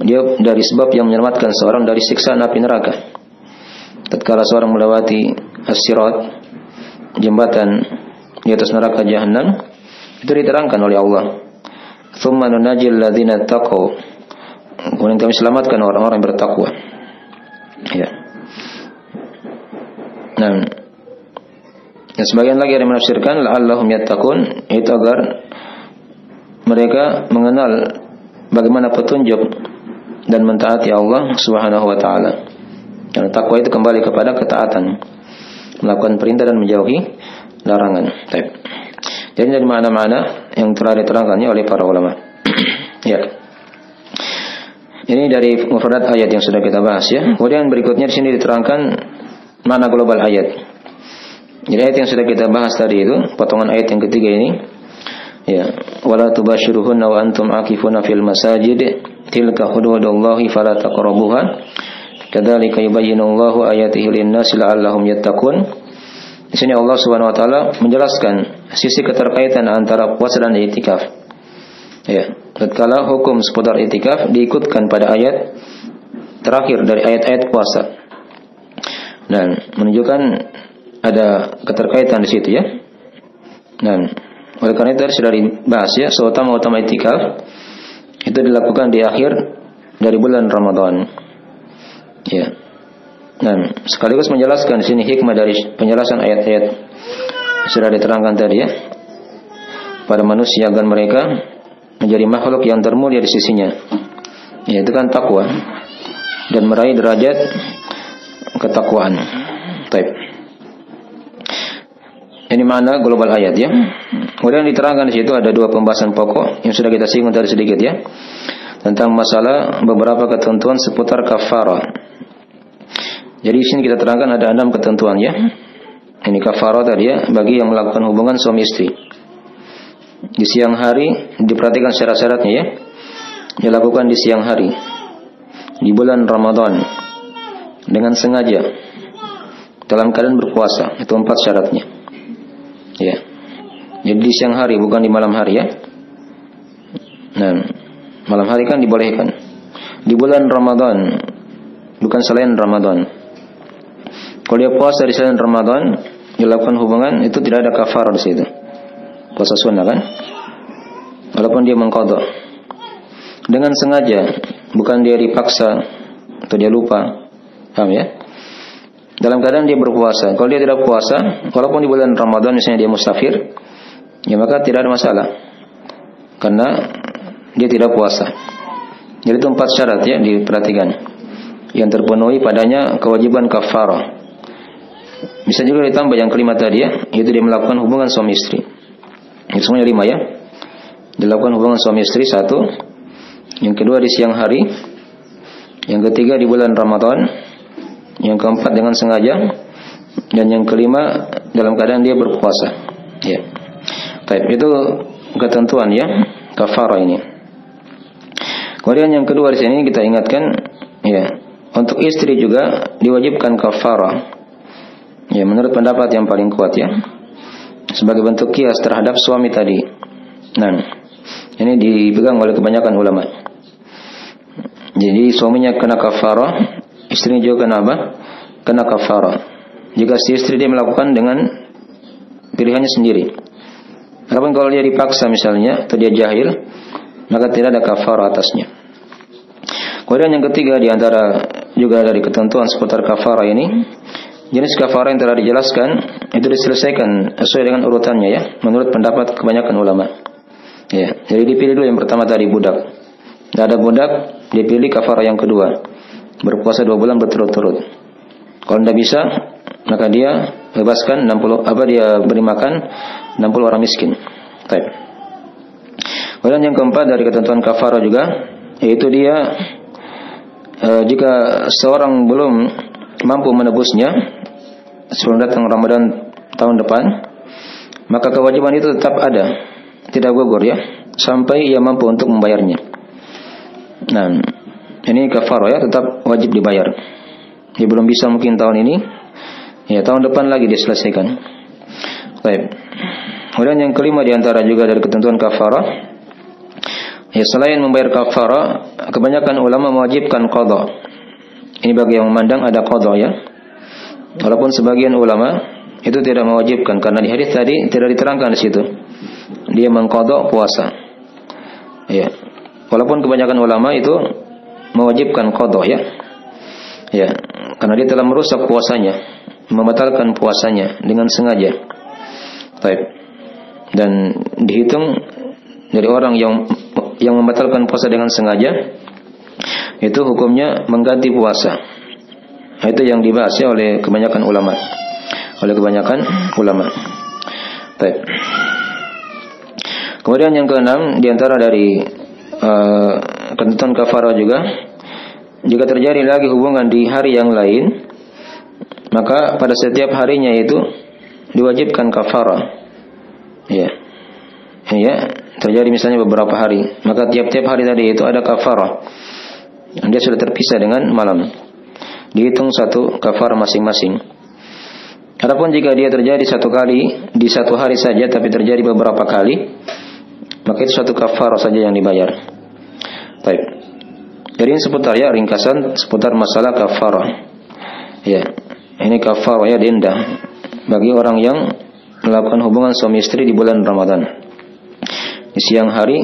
dia dari sebab yang menyelamatkan seorang dari siksaan api neraka. Tatkala seorang melewati as-sirat, jembatan di atas neraka Jahannam, itu diterangkan oleh Allah. Tsumma nunajjil ladzina taqaw. Kemudian kami selamatkan orang-orang yang bertakwa. Ya. Nah, dan sebagian lagi yang menafsirkan la'allahum yattaqun, itu agar mereka mengenal bagaimana petunjuk dan mentaati Allah Subhanahu wa taala. Karena takwa itu kembali kepada ketaatan, melakukan perintah dan menjauhi larangan. Jadi dari mana-mana yang telah diterangkannya oleh para ulama. Ya. Ini dari mufradat ayat yang sudah kita bahas ya. Kemudian berikutnya di sini diterangkan makna global ayat. Jadi ayat yang sudah kita bahas tadi itu, potongan ayat yang ketiga ini, ya, wala tubashiruhunna wa antum akifuna fil masajid tilka hududullahi fala taqrabuha kadzalika yubayyinullahu ayatihi lin-nasi la'allahum yattaqun. Di sini Allah Subhanahu wa taala menjelaskan sisi keterkaitan antara puasa dan i'tikaf. Ya, tatkala hukum seputar i'tikaf diikutkan pada ayat terakhir dari ayat-ayat puasa. Dan menunjukkan ada keterkaitan di situ ya. Dan oleh karena itu sudah dibahas ya, seutama-utama i'tikaf itu dilakukan di akhir dari bulan Ramadan. Ya. Dan sekaligus menjelaskan di sini hikmah dari penjelasan ayat-ayat sudah diterangkan tadi ya, pada manusia agar mereka menjadi makhluk yang termulia di sisinya, yaitu kan takwa dan meraih derajat ketakwaan. Baik. Ini makna global ayat ya. Kemudian diterangkan di situ ada dua pembahasan pokok yang sudah kita singgung tadi sedikit ya, tentang masalah beberapa ketentuan seputar kafarah. Jadi di sini kita terangkan ada 6 ketentuan ya. Ini kafarah tadi ya, bagi yang melakukan hubungan suami istri di siang hari, diperhatikan syarat-syaratnya ya. Dilakukan di siang hari di bulan Ramadan dengan sengaja dalam keadaan berpuasa, itu 4 syaratnya. Ya. Jadi di siang hari, bukan di malam hari ya. Nah, malam hari kan dibolehkan. Di bulan Ramadan, bukan selain Ramadan. Kalau dia puasa di selain Ramadan, dilakukan hubungan, itu tidak ada kafarah di situ. Puasa sunnah kan? Walaupun dia mengqadha dengan sengaja, bukan dia dipaksa atau dia lupa. Paham ya? Dalam keadaan dia berpuasa. Kalau dia tidak puasa, walaupun di bulan Ramadan misalnya dia musafir, ya maka tidak ada masalah, karena dia tidak puasa. Jadi itu 4 syarat ya, diperhatikan. Yang terpenuhi padanya kewajiban kafarah. Bisa juga ditambah yang kelima tadi ya, yaitu dia melakukan hubungan suami istri. Itu semuanya 5 ya. Dilakukan hubungan suami istri 1. Yang kedua di siang hari. Yang ketiga di bulan Ramadan. Yang keempat dengan sengaja. Dan yang kelima dalam keadaan dia berpuasa. Ya. Baik, itu ketentuan ya kafarah ini. Kemudian yang kedua di sini kita ingatkan ya, untuk istri juga diwajibkan kafarah. Ya, menurut pendapat yang paling kuat ya, sebagai bentuk kias terhadap suami tadi. Nah, ini dipegang oleh kebanyakan ulama. Jadi suaminya kena kafarah, istrinya juga kena apa? Kena kafarah. Jika si istri dia melakukan dengan pilihannya sendiri. Adapun kalau dia dipaksa misalnya, atau dia jahil, maka tidak ada kafarah atasnya. Kemudian yang ketiga di antara juga dari ketentuan seputar kafarah ini, jenis kafarah yang telah dijelaskan itu diselesaikan sesuai dengan urutannya ya, menurut pendapat kebanyakan ulama. Ya, jadi dipilih dulu yang pertama tadi budak. Tidak ada budak, dipilih kafarah yang kedua, berpuasa 2 bulan berturut-turut. Kalau tidak bisa, maka dia bebaskan 60, dia beri makan 60 orang miskin. Baik. Kemudian yang keempat dari ketentuan kafarah juga, yaitu dia jika seorang belum mampu menebusnya sebelum datang Ramadan tahun depan, maka kewajiban itu tetap ada, tidak gugur ya, sampai ia mampu untuk membayarnya. Nah, ini kafarah ya, tetap wajib dibayar. Dia belum bisa mungkin tahun ini, ya tahun depan lagi diselesaikan. Baik. Kemudian yang kelima di antara juga dari ketentuan kafarah, ya selain membayar kafarah, kebanyakan ulama mewajibkan qadha. Ini bagi yang memandang ada qadha ya. Walaupun sebagian ulama itu tidak mewajibkan karena di hadis tadi tidak diterangkan di situ. Dia mengqadha puasa. Ya. Walaupun kebanyakan ulama itu mewajibkan qadha ya. Ya, karena dia telah merusak puasanya, membatalkan puasanya dengan sengaja. Baik. Dan dihitung dari orang yang membatalkan puasa dengan sengaja, itu hukumnya mengganti puasa. Itu yang dibahas ya oleh kebanyakan ulama. Baik. Kemudian yang keenam, diantara dari ketentuan kafarah juga, jika terjadi lagi hubungan di hari yang lain, maka pada setiap harinya itu diwajibkan kafarah. Ya, terjadi misalnya beberapa hari, maka tiap-tiap hari tadi itu ada kafarah. Dia sudah terpisah dengan malam, dihitung satu kafarah masing-masing. Adapun jika dia terjadi satu kali di satu hari saja, tapi terjadi beberapa kali, maka itu satu kafarah saja yang dibayar. Baik. Jadi ini seputar ya ringkasan seputar masalah kafarah. Ya, ini kafarah ya denda bagi orang yang melakukan hubungan suami istri di bulan Ramadan di siang hari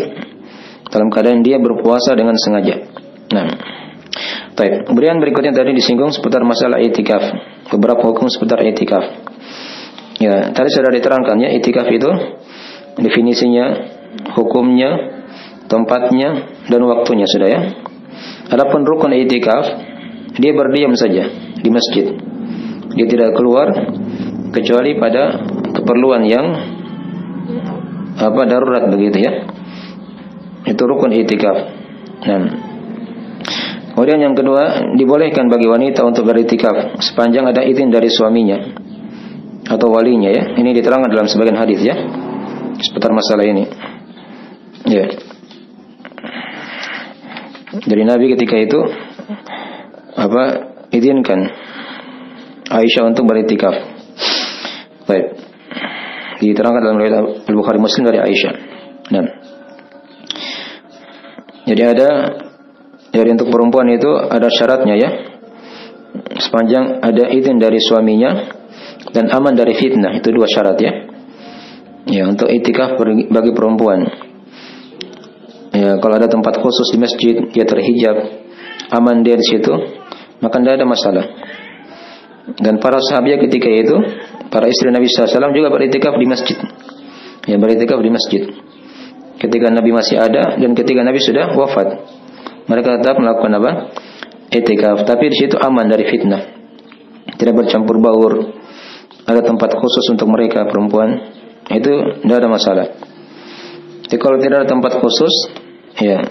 dalam keadaan dia berpuasa dengan sengaja. Nah, baik. Kemudian berikutnya tadi disinggung seputar masalah i'tikaf, beberapa hukum seputar i'tikaf. Ya, tadi sudah diterangkan ya i'tikaf itu definisinya, hukumnya, tempatnya dan waktunya sudah ya. Adapun rukun i'tikaf, dia berdiam saja di masjid. Dia tidak keluar kecuali pada keperluan yang darurat begitu ya. Itu rukun i'tikaf. Nah, kemudian yang kedua, dibolehkan bagi wanita untuk beriktikaf sepanjang ada izin dari suaminya atau walinya ya. Ini diterangkan dalam sebagian hadis ya seputar masalah ini. Ya. Dari Nabi ketika itu izinkan Aisyah untuk beriktikaf. Baik. Diterangkan dalam riwayat Al-Bukhari Muslim dari Aisyah. Dan jadi dari untuk perempuan itu ada syaratnya ya. Sepanjang ada izin dari suaminya dan aman dari fitnah, itu dua syarat ya. Ya, untuk i'tikaf bagi perempuan. Ya, kalau ada tempat khusus di masjid, dia terhijab, aman dia di situ, maka tidak ada masalah. Dan para sahabat ketika itu, para istri Nabi SAW juga beriktikaf di masjid. Ya, beriktikaf di masjid. Ketika Nabi masih ada dan ketika Nabi sudah wafat, mereka tetap melakukan i'tikaf, tapi di situ aman dari fitnah. Tidak bercampur baur. Ada tempat khusus untuk mereka perempuan, itu tidak ada masalah. Jadi kalau tidak ada tempat khusus, ya,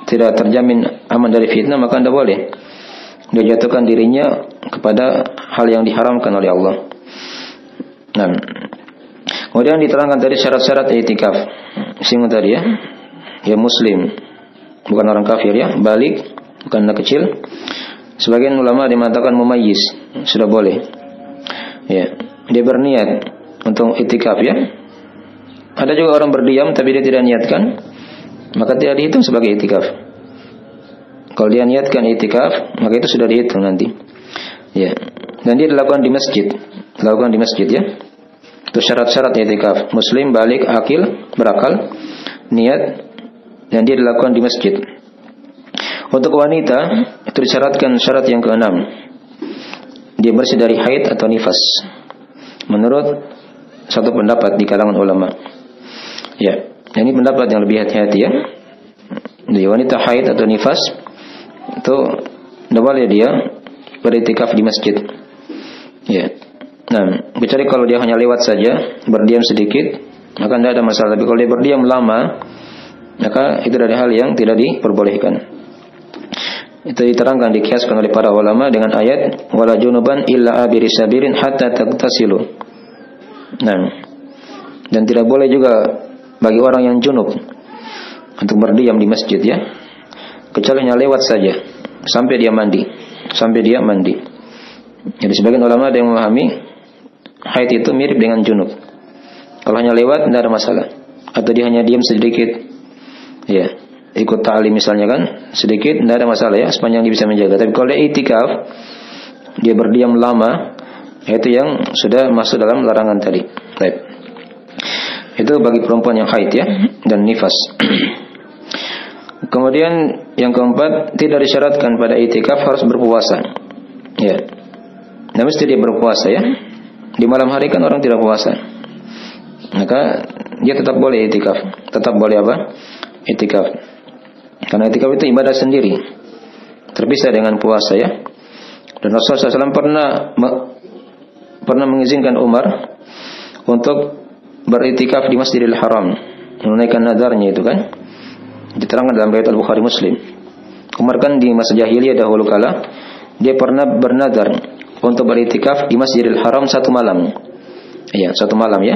tidak terjamin aman dari fitnah, maka tidak boleh dia jatuhkan dirinya kepada hal yang diharamkan oleh Allah. Nah, kemudian diterangkan tadi syarat-syarat i'tikaf. Singgung tadi ya, ya muslim, bukan orang kafir ya, balik, bukan anak kecil. Sebagian ulama mengatakan mumayyiz, sudah boleh. Ya, dia berniat untuk i'tikaf ya. Ada juga orang berdiam tapi dia tidak niatkan, maka tidak dihitung sebagai i'tikaf. Kalau dia niatkan i'tikaf, maka itu sudah dihitung nanti. Ya. Dan dia dilakukan di masjid. Ya. Itu syarat-syarat i'tikaf. Muslim, balik, akil, berakal, niat, dan dia dilakukan di masjid. Untuk wanita, itu disyaratkan syarat yang keenam. Dia bersih dari haid atau nifas. Menurut satu pendapat di kalangan ulama. Ya, ini pendapat yang lebih hati-hati ya. Jadi wanita haid atau nifas itu tidak boleh dia beriktikaf di masjid. Ya. Nah, kecuali kalau dia hanya lewat saja, berdiam sedikit, maka tidak ada masalah. Tapi kalau dia berdiam lama, maka itu dari hal yang tidak diperbolehkan. Itu diterangkan, dikiaskan oleh para ulama dengan ayat wala junuban illa abiri sabirin hatta tagtasilu. Nah, dan tidak boleh juga bagi orang yang junub untuk berdiam di masjid ya, kecuali hanya lewat saja sampai dia mandi. Jadi sebagian ulama ada yang memahami haid itu mirip dengan junub. Kalau hanya lewat tidak ada masalah, atau dia hanya diam sedikit, ya ikut ta'lim misalnya kan, sedikit tidak ada masalah ya, sepanjang dia bisa menjaga. Tapi kalau dia i'tikaf, dia berdiam lama, itu yang sudah masuk dalam larangan tadi. Baik. Itu bagi perempuan yang haid ya, dan nifas. Kemudian yang keempat, tidak disyaratkan pada itikaf harus berpuasa. Ya. Nah, mesti dia berpuasa ya. Di malam hari kan orang tidak puasa. Maka dia tetap boleh itikaf. Tetap boleh apa? Itikaf. Karena itikaf itu ibadah sendiri. Terpisah dengan puasa ya. Dan Rasulullah SAW pernah mengizinkan Umar untuk beritikaf di Masjidil Haram, menunaikan nadarnya itu kan. Diterangkan dalam riwayat Al-Bukhari Muslim. Umar kan di masa jahiliyah dahulu kala dia pernah bernadar untuk beritikaf di Masjidil Haram 1 malam. Iya, 1 malam ya.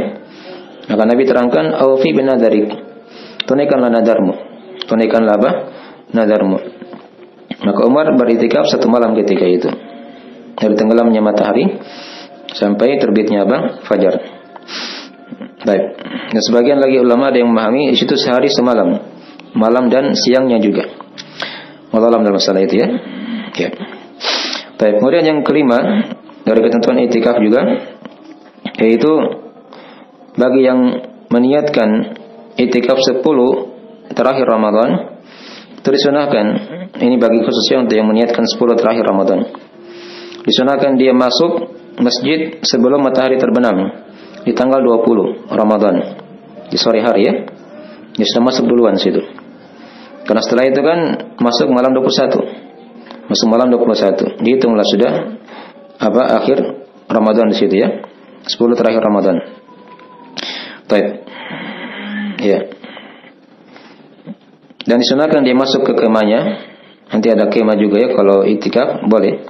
Maka Nabi terangkan, "Aufi bin nadarik." Tunaikanlah nadarmu. Tunaikanlah apa? Nadarmu. Maka Umar beritikaf 1 malam ketika itu. Dari tenggelamnya matahari sampai terbitnya apa? Fajar. Baik. Dan sebagian lagi ulama ada yang memahami di situ sehari semalam, malam dan siangnya juga. Wallahu a'lam dalam masalah itu ya. Ya. Baik. Kemudian yang kelima dari ketentuan itikaf juga, yaitu bagi yang meniatkan itikaf 10 terakhir Ramadan, itu disunahkan. Ini bagi khususnya untuk yang meniatkan 10 terakhir Ramadan. Disunahkan dia masuk masjid sebelum matahari terbenam di tanggal 20 Ramadan, di sore hari ya. Dia sudah masuk duluan situ. Karena setelah itu kan masuk malam 21. Masuk malam 21. Dihitunglah sudah apa akhir Ramadan di situ ya. 10 terakhir Ramadan. Baik. Ya. Dan disunahkan dia masuk ke kemahnya. Nanti ada kemah juga ya kalau itikaf boleh.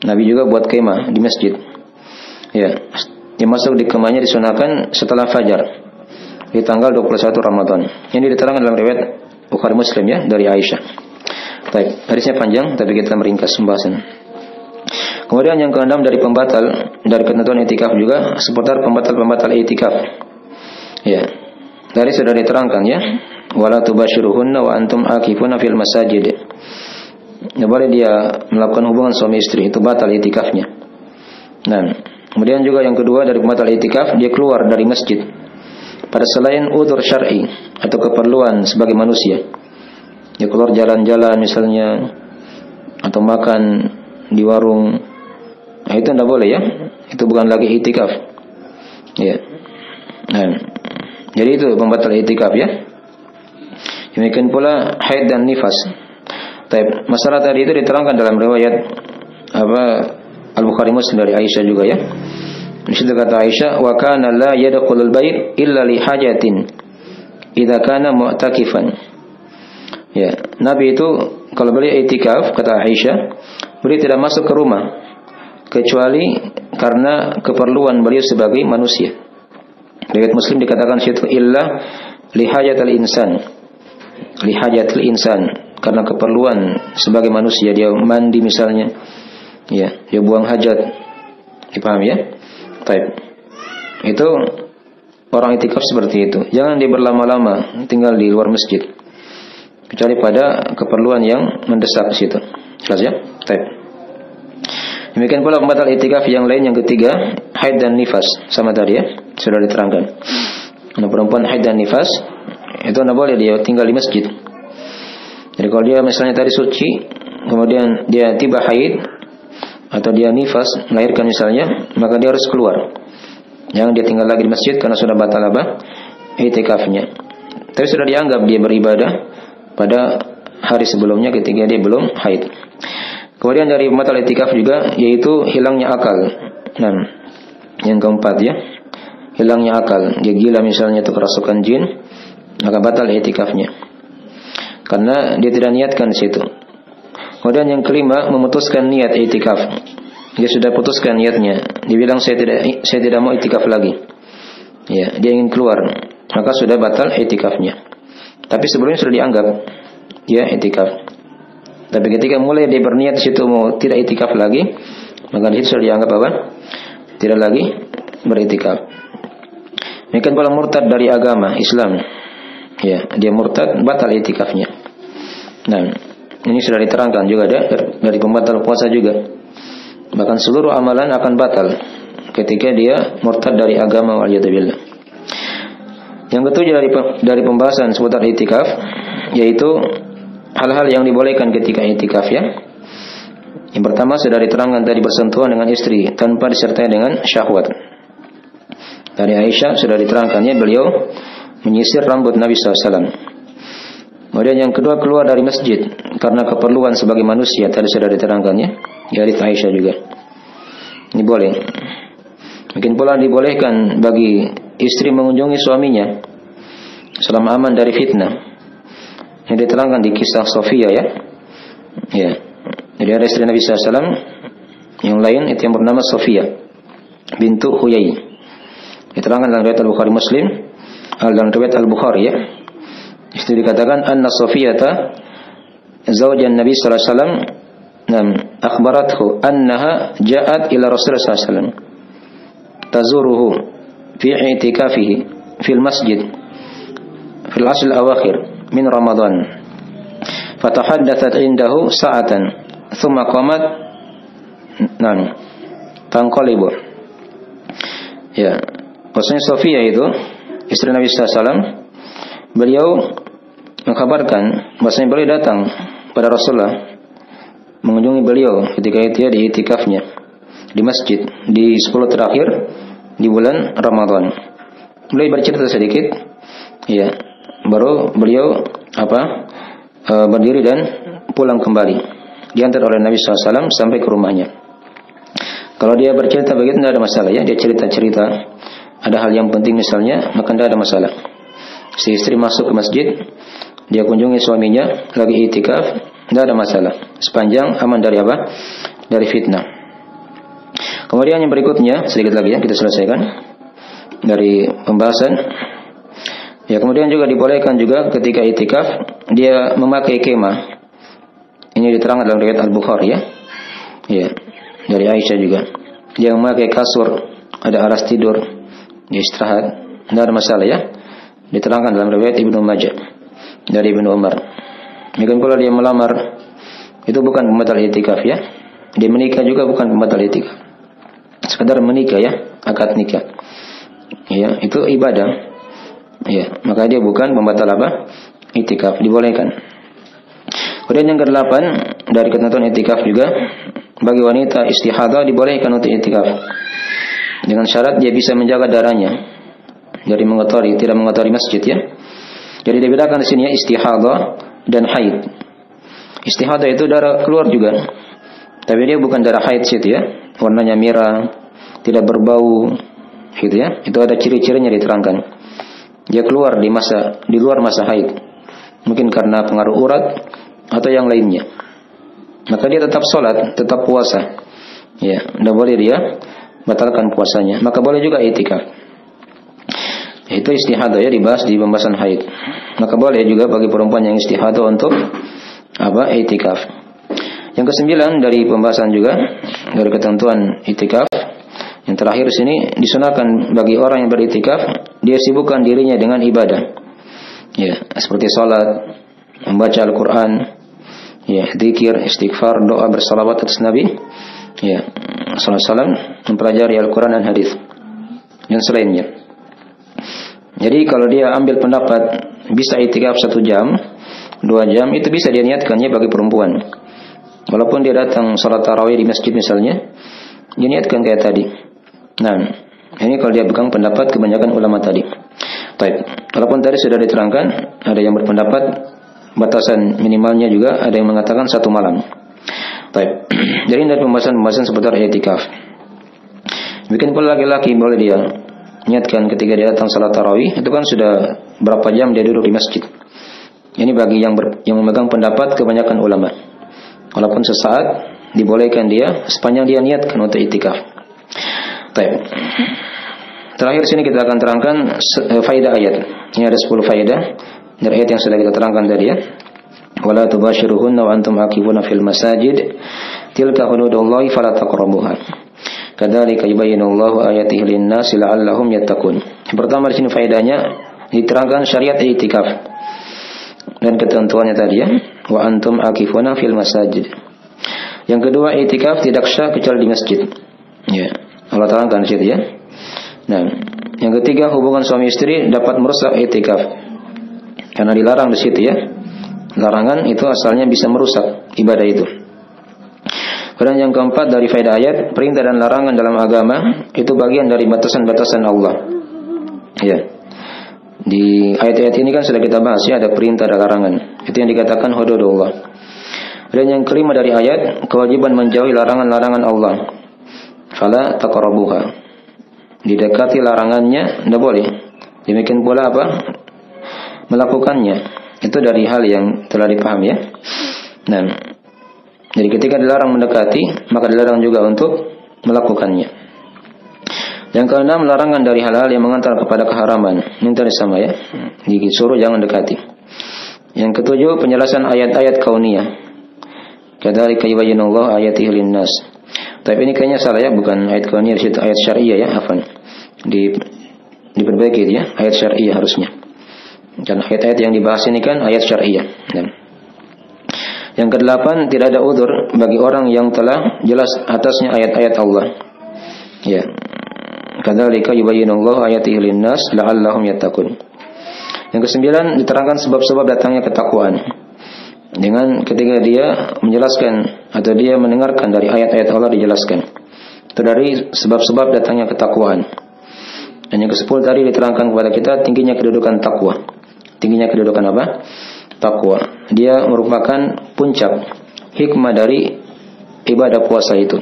Nabi juga buat kemah di masjid. Ya. Dia masuk di kemahnya disunahkan setelah fajar di tanggal 21 Ramadan. Ini diterangkan dalam riwayat Bukhari Muslim ya dari Aisyah. Baik, hadisnya panjang tapi kita meringkas pembahasan. Kemudian yang keenam dari pembatal dari ketentuan itikaf juga seputar pembatal-pembatal itikaf. Ya. Dari sudah diterangkan ya, wala tubashiruhunna wa antum akifuna fil masajid. Enggak boleh dia melakukan hubungan suami istri, itu batal itikafnya. Nah, kemudian juga yang kedua dari pembatal itikaf, dia keluar dari masjid pada selain udzur syar'i atau keperluan sebagai manusia. Dia keluar jalan-jalan misalnya atau makan di warung. Nah, itu tidak boleh ya. Itu bukan lagi itikaf. Ya. Nah, jadi itu pembatal itikaf ya. Demikian pula haid dan nifas. Tapi masalah tadi itu diterangkan dalam riwayat Al-Bukhari Muslim dari Aisyah juga ya. Di situ kata Aisyah, "Wa kana la yadkhulul bait illa li hajatin idza kana mu'takifan." Ya, Nabi itu kalau beliau itikaf kata Aisyah, beliau tidak masuk ke rumah kecuali karena keperluan beliau sebagai manusia. Riwayat Muslim dikatakan situ illa li hajatil insan. Li hajatil insan, karena keperluan sebagai manusia, dia mandi misalnya. Ya, dia buang hajat. Dipaham ya? Baik. Itu orang itikaf seperti itu. Jangan dia berlama-lama tinggal di luar masjid. Kecuali pada keperluan yang mendesak di situ. Jelas ya? Baik. Demikian pula pembatal itikaf yang lain yang ketiga, haid dan nifas. Sama tadi ya, sudah diterangkan. Nah, perempuan haid dan nifas itu tidak boleh dia tinggal di masjid. Jadi kalau dia misalnya tadi suci, kemudian dia tiba haid atau dia nifas, melahirkan misalnya, maka dia harus keluar. Jangan dia tinggal lagi di masjid karena sudah batal apa? Itikafnya. Tapi sudah dianggap dia beribadah pada hari sebelumnya ketika dia belum haid. Kemudian dari pembatal itikaf juga yaitu hilangnya akal. Nah, yang keempat ya, hilangnya akal. Dia gila misalnya atau kerasukan jin, maka batal itikafnya. Karena dia tidak niatkan di situ. Kemudian yang kelima, memutuskan niat itikaf. Dia sudah putuskan niatnya. Dia bilang saya tidak mau itikaf lagi. Ya, dia ingin keluar, maka sudah batal itikafnya. Tapi sebelumnya sudah dianggap ya itikaf. Tapi ketika mulai dia berniat di situ mau tidak itikaf lagi, maka di situ sudah dianggap apa? Tidak lagi beritikaf. Demikian pula murtad dari agama Islam. Ya, dia murtad, batal itikafnya. Nah, ini sudah diterangkan juga ada dari pembatal puasa juga. Bahkan seluruh amalan akan batal ketika dia murtad dari agama, waliyadzubillah. Yang ketujuh dari pembahasan seputar i'tikaf, yaitu hal-hal yang dibolehkan ketika i'tikaf ya. Yang pertama sudah diterangkan tadi, bersentuhan dengan istri tanpa disertai dengan syahwat. Dari Aisyah sudah diterangkannya, beliau menyisir rambut Nabi SAW. Kemudian yang kedua, keluar dari masjid karena keperluan sebagai manusia, tadi sudah diterangkannya, dari Aisyah juga. Ini boleh. Mungkin pula dibolehkan bagi istri mengunjungi suaminya selama aman dari fitnah. Yang diterangkan di kisah Sofia ya. Ya. Jadi ada istri Nabi SAW yang lain, itu yang bernama Sofia bintu Huyai. Diterangkan dalam riwayat Al-Bukhari Muslim, dalam riwayat Al-Bukhari ya. Itu dikatakan anna Sofiyata zawjan Nabi sallallahu alaihi wasallam akhbarathu annaha ja'at ila Rasulullah sallallahu alaihi wasallam tazuruhu fi i'tikafihi fil masjid fil ashr al-awakhir min Ramadan. Fatahaddathat indahu sa'atan thumma qamat tanqalibu. Ya, maksudnya Sofia itu istri Nabi sallallahu alaihi wasallam, beliau mengkabarkan bahwasanya beliau datang pada Rasulullah mengunjungi beliau ketika itu ya, di itikafnya di masjid di 10 terakhir di bulan Ramadan. Beliau bercerita sedikit ya, baru beliau berdiri dan pulang kembali, diantar oleh Nabi SAW sampai ke rumahnya. Kalau dia bercerita begitu tidak ada masalah ya, dia cerita-cerita ada hal yang penting misalnya, maka tidak ada masalah. Si istri masuk ke masjid, dia kunjungi suaminya lagi i'tikaf, tidak ada masalah, sepanjang aman dari apa? Dari fitnah. Kemudian yang berikutnya, sedikit lagi ya, kita selesaikan dari pembahasan. Ya, kemudian juga dibolehkan juga ketika i'tikaf dia memakai kemah. Ini diterangkan dalam riwayat Al-Bukhari ya. Ya, dari Aisyah juga. Dia memakai kasur, ada alas tidur, dia istirahat, tidak ada masalah ya. Diterangkan dalam riwayat Ibnu Majah dari Ibnu Umar. Mungkin pula dia melamar, itu bukan pembatal i'tikaf ya. Dia menikah juga bukan pembatal i'tikaf. Sekadar menikah ya, akad nikah. Ya, itu ibadah. Ya, maka dia bukan pembatal apa? I'tikaf, dibolehkan. Kemudian yang ke-8 dari ketentuan i'tikaf juga, bagi wanita istihadah dibolehkan untuk i'tikaf. Dengan syarat dia bisa menjaga darahnya dari mengotori, tidak mengotori masjid ya. Jadi dibedakan di sini ya, istihadah dan haid. Istihadah itu darah keluar juga, tapi dia bukan darah haid situ ya. Warnanya merah, tidak berbau, gitu ya. Itu ada ciri-cirinya diterangkan. Dia keluar di luar masa haid, mungkin karena pengaruh urat atau yang lainnya. Maka dia tetap sholat, tetap puasa. Ya, tidak boleh dia batalkan puasanya. Maka boleh juga i'tikaf. Itu istihadah ya, dibahas di pembahasan haid. Maka boleh juga bagi perempuan yang istihadah untuk i'tikaf. Yang ke-9 dari pembahasan juga dari ketentuan i'tikaf, yang terakhir sini disunahkan bagi orang yang beriktikaf dia sibukkan dirinya dengan ibadah. Ya, seperti salat, membaca Al-Qur'an, ya, zikir, istighfar, doa, bersalawat atas Nabi, ya, sallallahu alaihi wasallam, mempelajari Al-Qur'an dan hadis dan selainnya. Jadi kalau dia ambil pendapat bisa i'tikaf 1 jam, 2 jam, itu bisa dia niatkannya bagi perempuan. Walaupun dia datang salat tarawih di masjid misalnya, dia niatkan kayak tadi. Nah, ini kalau dia pegang pendapat kebanyakan ulama tadi. Baik, walaupun tadi sudah diterangkan, ada yang berpendapat batasan minimalnya juga, ada yang mengatakan 1 malam. Baik, jadi dari pembahasan seputar i'tikaf. Bikin pula laki-laki boleh dia niatkan ketika dia datang salat tarawih, itu kan sudah berapa jam dia duduk di masjid. Ini bagi yang memegang pendapat kebanyakan ulama. Walaupun sesaat dibolehkan dia sepanjang dia niatkan untuk i'tikaf. Baik. Terakhir sini kita akan terangkan faedah ayat. Ini ada 10 faedah dari ayat yang sudah kita terangkan tadi ya. Wala tubashiruhunna wa antum aqifuna fil masajid tilka hududullahi fala taqrabuha. Kadzalika yubayyinullahu ayatihi lin-nasi la'allahum yattaqun. Yang pertama di sini faedahnya diterangkan syariat i'tikaf dan ketentuannya tadi ya. Wa antum aqifuna fil masajid. Yang kedua, i'tikaf tidak sah kecuali di masjid. Ya, Allah terangkan di situ ya. Nah, yang ketiga, hubungan suami istri dapat merusak i'tikaf. Karena dilarang di situ ya. Larangan itu asalnya bisa merusak ibadah itu. Kemudian yang keempat dari faedah ayat, perintah dan larangan dalam agama itu bagian dari batasan-batasan Allah. Ya. Di ayat-ayat ini kan sudah kita bahas ya, ada perintah dan larangan. Itu yang dikatakan hududullah. Dan yang kelima dari ayat, kewajiban menjauhi larangan-larangan Allah. Fala taqrabuha. Didekati larangannya tidak boleh. Demikian pula apa? Melakukannya. Itu dari hal yang telah dipahami ya. Nah, jadi ketika dilarang mendekati, maka dilarang juga untuk melakukannya. Yang keenam, larangan dari hal-hal yang mengantar kepada keharaman. Ini tadi sama ya. Disuruh jangan dekati. Yang ketujuh, penjelasan ayat-ayat kauniyah. Kadzalika yubayyinullahu ayatihi lin-nas. Tapi ini kayaknya salah ya, bukan ayat kauniyah, di situ ayat syariah ya, afwan. Diperbaiki ya, ayat syariah harusnya. Dan ayat-ayat yang dibahas ini kan ayat syariah. Yang kedelapan, tidak ada udzur bagi orang yang telah jelas atasnya ayat-ayat Allah. Ya. Kadzalika yubayyinullahu ayatihi lin-nas la'allahum yattaqun. Yang kesembilan, diterangkan sebab-sebab datangnya ketakwaan. Dengan ketika dia menjelaskan atau dia mendengarkan dari ayat-ayat Allah dijelaskan. Itu dari sebab-sebab datangnya ketakwaan. Dan yang ke-10 tadi diterangkan kepada kita tingginya kedudukan takwa. Tingginya kedudukan apa? Takwa. Dia merupakan puncak hikmah dari ibadah puasa itu.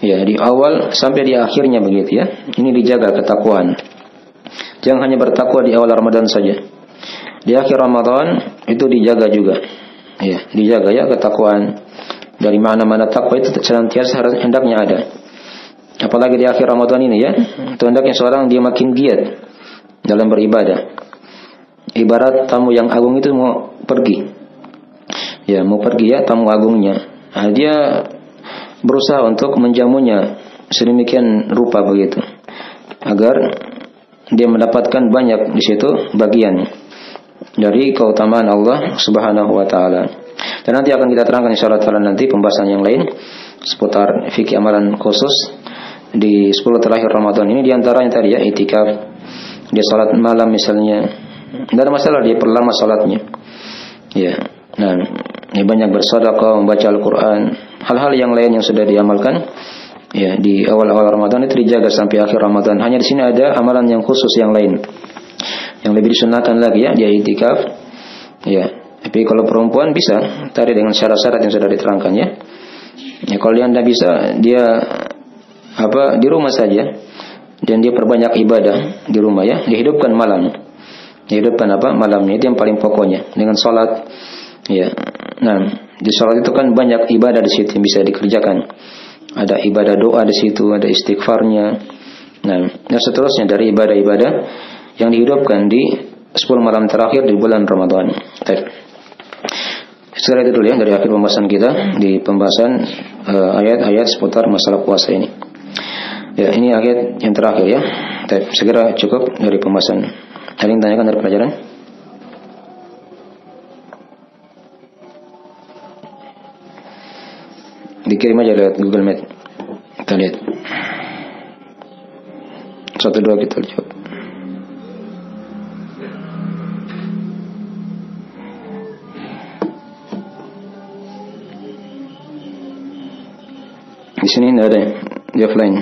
Ya, di awal sampai di akhirnya begitu ya. Ini dijaga ketakwaan. Jangan hanya bertakwa di awal Ramadan saja. Di akhir Ramadan itu dijaga juga. Ya, dijaga ya ketakwaan. Dari mana-mana takwa itu senantiasa hendaknya ada. Apalagi di akhir Ramadan ini ya. Itu hendaknya seorang dia makin giat dalam beribadah. Ibarat tamu yang agung itu mau pergi. Ya, mau pergi ya tamu agungnya. Nah, dia berusaha untuk menjamunya sedemikian rupa begitu. Agar dia mendapatkan banyak di situ bagian dari keutamaan Allah Subhanahu wa taala. Dan nanti akan kita terangkan insyaallah taala nanti pembahasan yang lain seputar fikih amalan khusus di 10 terakhir Ramadan ini, di antaranya tadi ya i'tikaf, dia salat malam misalnya. Tidak ada masalah dia perlama salatnya. Ya. Nah, ini banyak bersedekah, membaca Al-Qur'an, hal-hal yang lain yang sudah diamalkan ya di awal-awal Ramadan itu dijaga sampai akhir Ramadan. Hanya di sini ada amalan yang khusus yang lain. Yang lebih disunahkan lagi ya, dia i'tikaf. Ya. Tapi kalau perempuan bisa tadi dengan syarat-syarat yang sudah diterangkan ya. Ya kalau dia tidak bisa, dia di rumah saja dan dia perbanyak ibadah di rumah ya, dihidupkan malam. Dihidupkan malamnya, itu yang paling pokoknya dengan salat ya. Nah, di salat itu kan banyak ibadah di situ yang bisa dikerjakan. Ada ibadah doa di situ, ada istighfarnya. Nah, dan seterusnya dari ibadah-ibadah yang dihidupkan di 10 malam terakhir di bulan Ramadan. Setelah itu dulu ya dari akhir pembahasan kita di pembahasan ayat-ayat seputar masalah puasa ini. Ya, ini ayat yang terakhir ya. Segera cukup dari pembahasan. Ada yang tanyakan dari pelajaran? Dikirim aja lewat Google Meet. Kita lihat. 1-2 kita jawab. Di sini tidak ada di offline.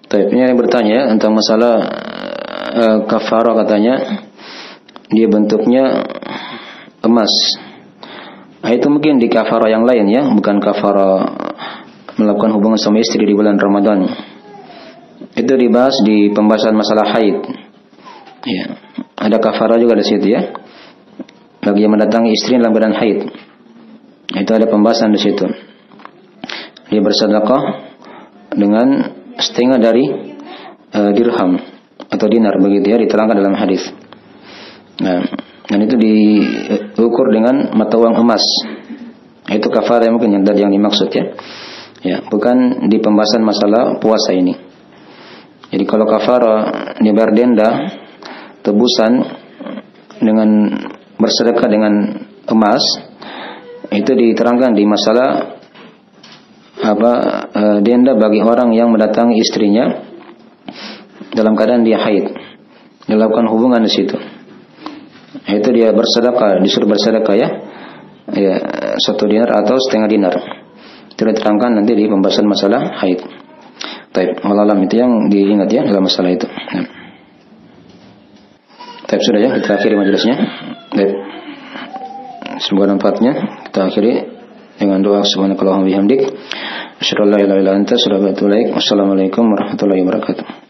Ini yang bertanya tentang masalah kafarah, katanya dia bentuknya emas. Nah, itu mungkin di kafarah yang lain ya, bukan kafarah melakukan hubungan sama istri di bulan Ramadan. Itu dibahas di pembahasan masalah haid. Ya, ada kafarah juga di situ ya. Bagi yang mendatangi istri dalam keadaan haid. Itu ada pembahasan di situ. Dia bersedekah dengan setengah dari dirham atau dinar begitu ya, diterangkan dalam hadis. Nah, dan itu diukur dengan mata uang emas. Itu kafarah mungkin yang tadi yang dimaksud ya. Ya, bukan di pembahasan masalah puasa ini. Jadi kalau kafarah dibayar denda tebusan dengan bersedekah dengan emas itu diterangkan di masalah denda bagi orang yang mendatangi istrinya dalam keadaan dia haid, dilakukan hubungan di situ. Itu dia bersedekah, disuruh bersedekah ya 1 dinar atau setengah dinar. Itu diterangkan nanti di pembahasan masalah haid. Baik, wallahualam itu yang diingat ya dalam masalah itu. Baik, sudah ya, kita akhiri majelisnya. Baik. Semoga manfaatnya. Kita akhiri dengan doa subhanakallahumma bihamdik asyhadu an la ilaha illa anta astaghfiruka wa atubu ilaik. Wassalamualaikum warahmatullahi wabarakatuh.